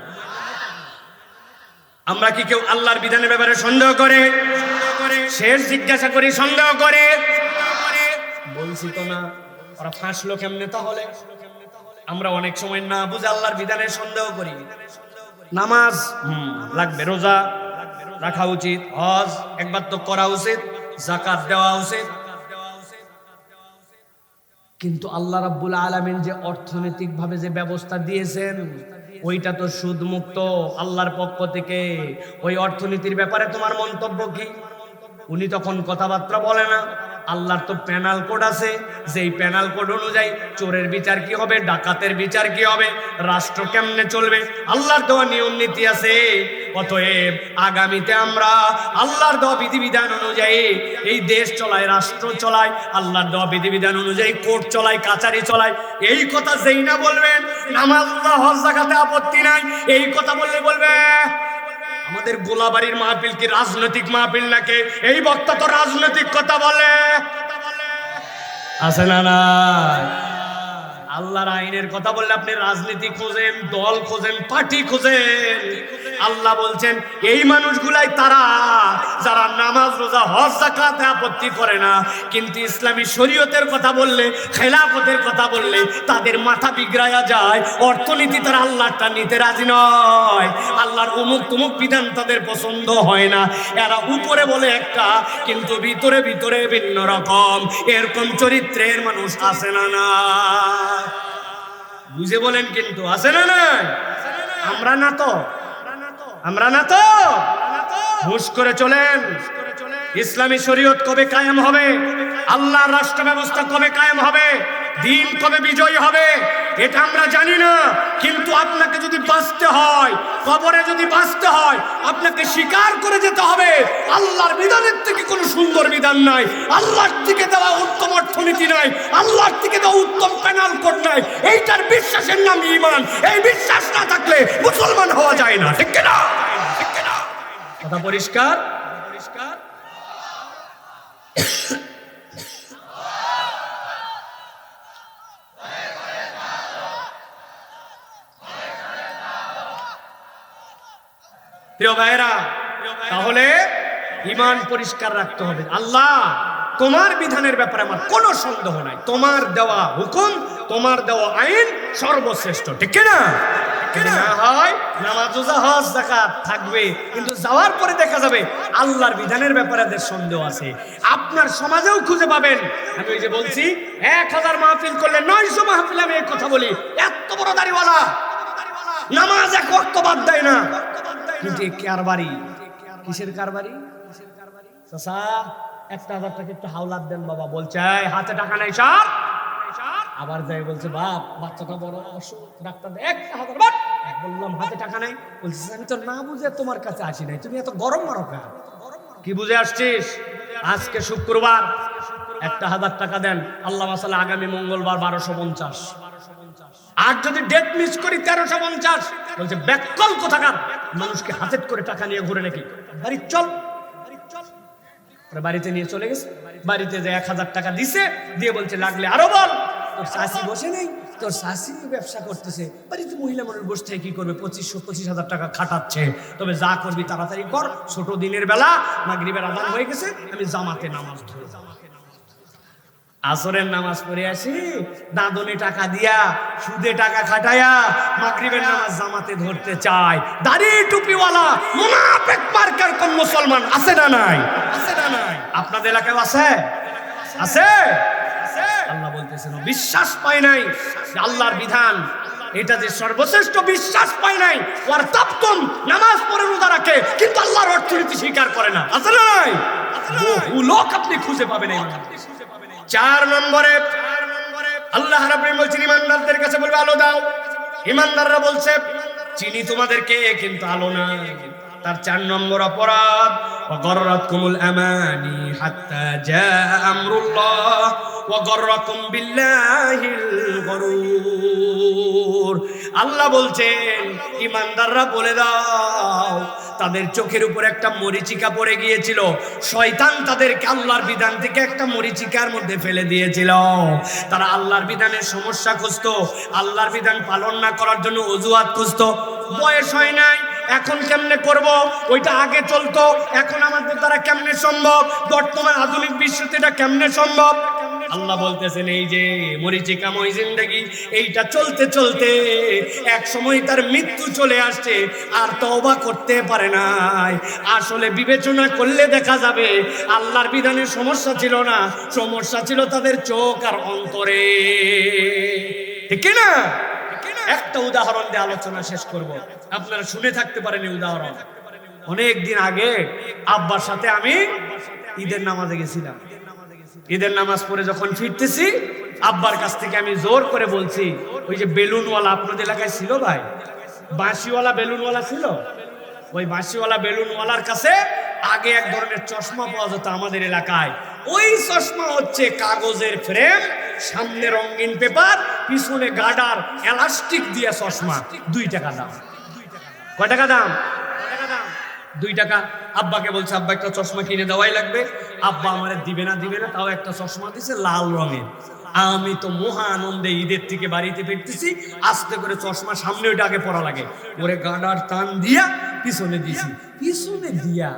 আমরা কি কেউ আল্লাহর বিধানের ব্যাপারে সন্দেহ করে? শেষ জিজ্ঞাসা করি সন্দেহ করে? বলছি তো না। ওরা ফাঁসলো কেমনে তাহলে? আমরা অনেক সময় না বুঝে আল্লাহর বিধানের সন্দেহ করি। নামাজ লাগবে, রোজা রাখা উচিত, হজ একবার তো করা উচিত, যাকাত দেওয়া উচিত, কিন্তু আল্লাহ রাব্বুল আলামিন যে অর্থনৈতিক ভাবে যে ব্যবস্থা দিয়েছেন ওইটা তো সুদ মুক্ত আল্লাহর পক্ষ থেকে। ওই অর্থনীতির ব্যাপারে তোমার মন্তব্য কি? উনি তখন কথাবার্তা বলে না। আল্লাহর তো প্যানাল কোড আছে, যেই প্যানাল কোড অনুযায়ী চোরের বিচার কি হবে, ডাকাতের বিচার কি হবে, রাষ্ট্র কেমনে চলবে, আল্লাহর দেওয়া নিয়ম নীতি আছে। অতএব আগামীতে আমরা আল্লাহর দেওয়া বিধিবিধান অনুযায়ী এই দেশ চলায়, রাষ্ট্র চলায়, আল্লাহর দেওয়া বিধিবিধান অনুযায়ী কোর্ট চলায়, কাচারি চলায়। এই কথা যেই না বলবেন নামাজ হজ যাকাতে আপত্তি নাই, এই কথা বললে বলবে আমাদের গোলাবাড়ির মাহফিল কি রাজনৈতিক মাহফিল নাকি? এই বক্তা তো রাজনৈতিক কথা বলে। আছে না? না, আল্লাহর আইনের কথা বললে আপনি রাজনীতি খোঁজেন, দল খোঁজেন, পার্টি খোঁজেন। আল্লাহ বলছেন এই মানুষগুলাই তারা যারা নামাজ রোজা হজ যাকাতে আপত্তি করে না, কিন্তু ইসলামী শরীয়তের কথা বললে, খেলাফতের কথা বললে তাদের মাথা বিগড়ায়া যায়। অর্থনীতি তারা আল্লাহটা নিতে রাজি নয়, আল্লাহর অমুক তমুক বিধান তাদের পছন্দ হয় না। এরা উপরে বলে একটা, কিন্তু ভিতরে ভিতরে ভিন্ন রকম। এরকম চরিত্রের মানুষ আছে না? না, বুঝে বলেন কিন্তু আছে না? না, আমরা না তো, আমরা না তো। হুশ করে চলেন। ইসলামী শরীয়ত কবে কায়েম হবে, আল্লাহর রাষ্ট্র ব্যবস্থা কবে কায়েম হবে, দিন কবে বিজয়ী হবে, এটা আমরা জানি না। কিন্তু আপনাকে যদি বাঁচতে হয়, কবরে যদি বাঁচতে হয়, আপনাকে স্বীকার করে যেতে হবে আল্লাহর বিধানের থেকে কোনো সুন্দর বিধান নাই, আল্লাহর থেকে দেওয়া উত্তম অর্থনীতি নাই, আল্লাহর থেকে দেওয়া উত্তম প্যানাল কোড নাই। এইটার বিশ্বাসের নাম ঈমান। এই বিশ্বাস না থাকলে মুসলমান হওয়া যায় না। ঠিক কিনা? কথা পরিষ্কার? প্রিয় ভাইরা, তাহলে ঈমান পরিষ্কার রাখতে হবে। আল্লাহ তোমার বিধানের ব্যাপারে আমার কোনো সন্দেহ নাই, তোমার দেওয়া হুকুম, তোমার দেওয়া আইন সর্বশ্রেষ্ঠ। ঠিক না? না হয় নামাজ, রোজা, হজ, যাকাত থাকবে, কিন্তু যাওয়ার পরে দেখা যাবে আল্লাহর বিধানের ব্যাপারে এদের সন্দেহ আছে। আপনার সমাজেও খুঁজে পাবেন। আমি ওই যে বলছি 1000 মাহফিল করলে 900 মাহফিল আমি এই কথা বলি, এত বড় দাড়িওয়ালা নামাজ এক ওয়াক্ত বাদ দেয় না, কিন্তু কারবারি। কিসের কারবারি? চাচা 1000 টাকা একটু হাওলাত দেন বাবা, বলছে হাতে টাকা নাই সব। আবার যাই বলছে বাপ বাচ্চাটা বড় অসুখ, ডাক্তার 1000 বাট। বললাম হাতে টাকা নাই, বলছে আমি তো না বুঝে তোমার কাছে আসি নাই, তুমি এত গরম মারো কেন? কি বুঝে আসছিস? আজকে শুক্রবার 1000 টাকা দেন, আল্লাহ মাসাল্লাহ আগামী মঙ্গলবার 1250। আর যদি ডেট মিস করি 1350। বলছে ব্যাককল কোথাকার, মানুষকে হাতে করে টাকা নিয়ে ঘুরে নাকি, বাড়ি চল। বাড়িতে নিয়ে চলে গেছে, বাড়িতে যে 1000 টাকা দিছে, দিয়ে বলছে লাগলে আরো বল। তোর শাশি বসে নেই, তোর শাশি ব্যবসা করতেছে, বাড়িতে মহিলা মানুষ বসে থেকে কি করবে? 2500-25,000 টাকা খাটাচ্ছে। তবে যা করবি তাড়াতাড়ি কর, ছোট দিনের বেলা মাগরিবের আযান হয়ে গেছে, আমি জামাতে নামাজ ধরব। আসরের নামাজ পড়ে আসি, দাদনে টাকা দিয়া, সুদে টাকা খাটায়া মাগরিবের নামাজ জামাতে ধরতে চায়। দাড়ি টুপিওয়ালা মুনাফিক মার্কার কোন মুসলমান আছে না নাই? আছে না নাই? আপনাদের এলাকায় আছে? আছে? আল্লাহ বলতেছেন বিশ্বাস পায় নাই আল্লাহর বিধান এটা যে সর্বশ্রেষ্ঠ, বিশ্বাস পায় নাই। ওয়ার তাপতুম নামাজ পড়ে রোজা রাখে, কিন্তু আল্লাহর অর্থনীতি স্বীকার করে না। আছে না নাই? বহু লোক আপনি খুঁজে পাবেন। 4 নম্বরে আল্লাহ রাব্বুল আলামিন বলছেন ঈমানদারদের কাছে বলবে আলো দাও। ঈমানদাররা বলছে চিনি তোমাদেরকে, কিন্তু আলো না। তার 4 নম্বর অপরাধ ওয়াগররাতকুমুল আমানি হাত্তা জা আমরুল্লাহ ওয়াগররাকুম বিল্লাহিল গরুর। আল্লাহ বলছেন ঈমানদাররা বলে দাও, তাদের চোখের উপর একটা মরিচিকা পড়ে গিয়েছিল, শয়তান তাদেরকে আল্লাহর বিধান থেকে একটা মরিচিকার মধ্যে ফেলে দিয়েছিল। তারা আল্লাহর বিধানের সমস্যা খুঁজতো, আল্লাহর বিধান পালন না করার জন্য অজুহাত খুঁজতো। বয়স হয় নাই, এখন কেমনে করব? ওইটা আগে চলতো, এখন আমাদের দ্বারা কেমনে সম্ভব? বর্তমান আধুনিক বিশ্বতে এটা কেমনে সম্ভব? আল্লাহ বলতেছেন এই যে মরিচিকাময় জিন্দেগি, এইটা চলতে চলতে এক সময় তার মৃত্যু চলে আসছে, আর তওবা করতে পারে নাই। আসলে বিবেচনা করলে দেখা যাবে আল্লাহর বিধানের সমস্যা ছিল না, সমস্যা ছিল তাদের চোখ আর অন্তরে। ঠিক না? একটা উদাহরণ দিয়ে আলোচনা শেষ করব, আপনারা শুনে থাকতে পারেন এই উদাহরণ। অনেক দিন আগে আব্বার সাথে আমি ঈদের নামাজে গেছিলাম। ঈদের নামাজ পড়ে যখন ফিরতেছি, আব্বার কাছ থেকে আমি জোর করে বলছি, ওই যে বেলুনওয়ালা আপনাদের এলাকায় ছিল ভাই, বাঁশিওয়ালা বেলুনওয়ালা ছিল, ওই বাঁশিওয়ালা বেলুনওয়ালার কাছে আগে এক ধরনের চশমা পাওয়া যেত আমাদের এলাকায়। ওই চশমা হচ্ছে কাগজের ফ্রেম, সামনে রঙিন পেপার, পিছনে গার্ডার, এলাস্টিক দিয়ে চশমা। 2 টাকা দাম। কয় টাকা দাম? 2 টাকা। আব্বাকে বলছে আব্বা একটা চশমা কিনে দেওয়াই লাগবে। আব্বা আমারে দিবে না, তাও একটা চশমা দিছে লাল রঙের। আমি তো মহা আনন্দে ঈদের থেকে বাড়িতে ফিরতেছি, আস্তে করে চশমা সামনে ওইটা আগে পড়া লাগে, ওরে গার্ডার টান দিয়া পিছনে দিছি। পিছনে দিয়া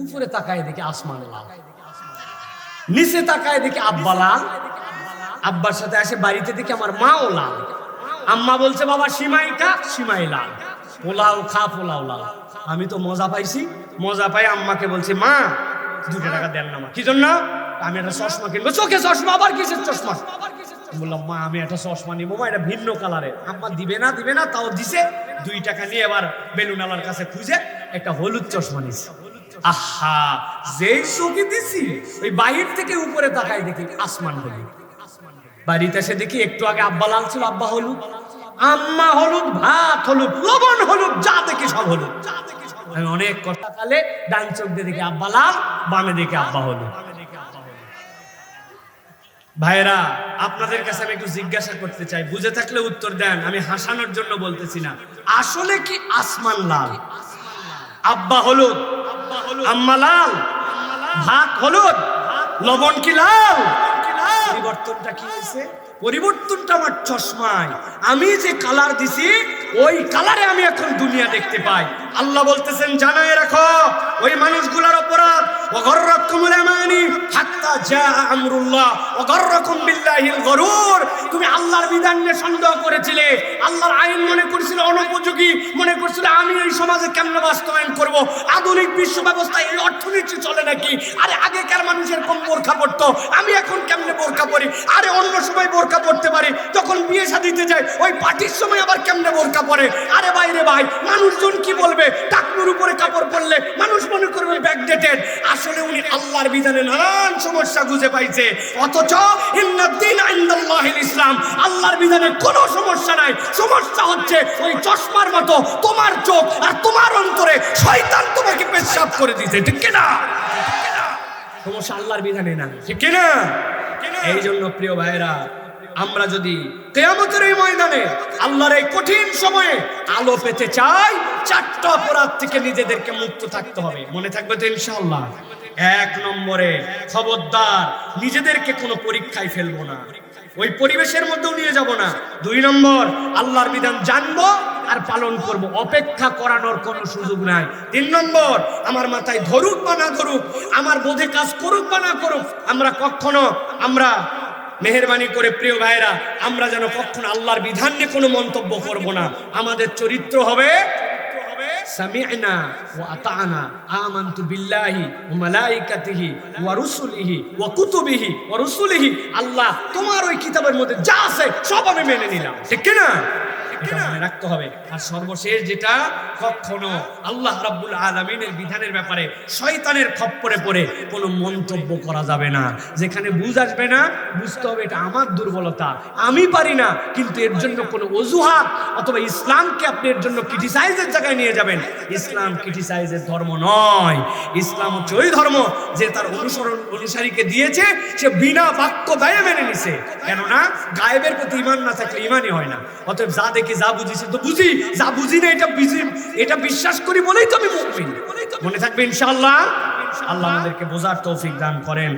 উপরে তাকায় দেখি আসমান লাল, নিচে তাকায় দেখি আব্বা লাল। আব্বার সাথে আসে বাড়িতে দেখি আমার মাও লাল। আম্মা বলছে বাবা সিমাই খা, সিমাই লাল, পোলাও খা, পোলাও লাল। আমি তো মজা পাইছি, মজা পাই আম্মাকে বলছি মা 2 টাকা দেন না। মা কি জন্য? আমি একটা চশমা কিনবো। চোখে চশমা? আবার কিসের চশমা? বললাম মা আমি একটা চশমা নিবো, মা এটা ভিন্ন কালারের। আম্মা দিবে না, তাও দিছে। 2 টাকা নিয়ে এবার বেলুনওয়ালার কাছে খুঁজে একটা হলুদ চশমা নিছে। আহা, যেই চোখে দিছি ওই বাহির থেকে উপরে তাকাই দেখি আসমান হলুদ। বাড়িতে এসে দেখি একটু আগে আব্বা লাল ছিল, আব্বা হলুদ। আম্মা হলুদ, ভাত হলুদ, লবণ হলুদ, যা দেখি সব হলুদ। আমি অনেক কষ্টকালে ডান চোখ দিয়ে দেখি আব্বা লাল, বামে দেখি আব্বা হলুদ। ভাইরা, আপনাদের কাছে আমি একটু জিজ্ঞাসা করতে চাই, বুঝে থাকলে উত্তর দেন, আমি হাসানোর জন্য বলতেছি না। আসলে কি আসমান লাল, আব্বা হলুদ, আম্মা লাল, ভাত হলুদ, লবণ কি লাল? পরিবর্তনটা কি হয়েছে? পরিবর্তনটা আমার চশমায়। আমি যে কালার দিছি ওই কালারে আমি এখন দুনিয়া দেখতে পাই। আল্লাহ বলতেছেন জানায় রাখো ওই মানুষগুলোর অপরাধ, ওয়াগররাকুমুল আমানি হাত্তা জাআ আমরুল্লাহ ওয়াগররাকুম বিল্লাহিল গরুর। তুমি আল্লাহর বিধান নিয়ে সন্দেহ করেছিলে, আল্লাহর আইন মনে করেছিলে অনুপযোগী, মনে করেছিলে আমি এই সমাজে কেমনে বাস্তবায়ন করব, আধুনিক বিশ্ব ব্যবস্থায় এই অর্থনীতি চলে নাকি? আরে আগেকার মানুষের কম বোরখা পড়তো, আমি এখন কেমনে বোরখা পরি? আরে অন্য সময় বোরখা পড়তে পারি, যখন বিয়ে শাদিতে যাই ওই পার্টির সময় আবার কেমনে বোরখা পরে? আরে ভাই রে ভাই, মানুষজন কি বলবে? টাকনুর উপরে কাপড় পরলে মানুষ মনে করবে ব্যাকডেটেড। আসলে উনি আল্লাহর বিধানে নানান সমস্যা খুঁজে পাইছে, অথচ ইন্নাদ-দীনা ইনদাল্লাহিল ইসলাম, আল্লাহর বিধানে কোনো সমস্যা নাই। সমস্যা হচ্ছে ওই চশমার মতো তোমার চোখ আর তোমার অন্তরে শয়তান তোমাকে পেশাব করে দিতে, ঠিক কিনা? সমস্যা আল্লাহর বিধানে না, ঠিক কিনা? এই জন্য প্রিয় ভাইরা, আমরা যদি কিয়ামতের এই ময়দানে আল্লাহর এই কঠিন সময়ে আলো পেতে চাই, চারটা অপরাধ থেকে নিজেদেরকে মুক্ত থাকতে হবে। মনে থাকবে তো ইনশাআল্লাহ? এক নম্বরে, খবরদার নিজেদেরকে কোনো পরীক্ষায় ফেলবো না, ওই পরিবেশের মধ্যেও নিয়ে যাব না। দুই নম্বর, আল্লাহর বিধান জানবো আর পালন করব, অপেক্ষা করানোর কোনো সুযোগ নাই। তিন নম্বর, আমার মাথায় ধরুক বা না ধরুক, আমার বোধে কাজ করুক বা না করুক, আমরা মেহেরবানি করে প্রিয় ভাইরা, আমরা যেন কখনো আল্লাহর বিধান নিয়ে কোনো মন্তব্য করব না। আমাদের চরিত্র হবে সামি'না ওয়া আতা'না, আমানতু বিল্লাহি ওয়া মালাইকাতিহি ওয়া রুসুলিহি ওয়া কুতুবিহি ওয়া রুসুলিহি। আল্লাহ তোমার ওই কিতাবের মধ্যে যা আছে সব আমি মেনে নিলাম, ঠিক কি না? এটা মনে রাখতে হবে। আর সর্বশেষ যেটা, কখনো আল্লাহ রাব্বুল আলামিনের বিধানের ব্যাপারে শয়তানের খপ্পরে পড়ে কোনো মন্তব্য করা যাবে না। যেখানে বুঝ আসবে না, বুঝতে হবে এটা আমার দুর্বলতা, আমি পারি না, কিন্তু এর জন্য কোনো অজুহাত অথবা ইসলামকে আপনি এর জন্য ক্রিটিসাইজের জায়গায় নিয়ে যাবেন। ইসলাম ক্রিটিসাইজের ধর্ম নয়। ইসলাম হচ্ছে ওই ধর্ম যে তার অনুসারীকে দিয়েছে, সে বিনা বাক্য ব্যয়ে মেনে নিছে। কেননা গায়েবের প্রতি ঈমান না থাকলে ঈমানই হয় না। অতএব যা দেখি, যা বুঝিছি তো বুঝি, যা বুঝি না এটা বিশ্বাস করি বলেই তো আমি মুমিন। মনে থাকবে ইনশাআল্লাহ। আল্লাহ আমাদেরকে বোঝার তৌফিক দান করেন।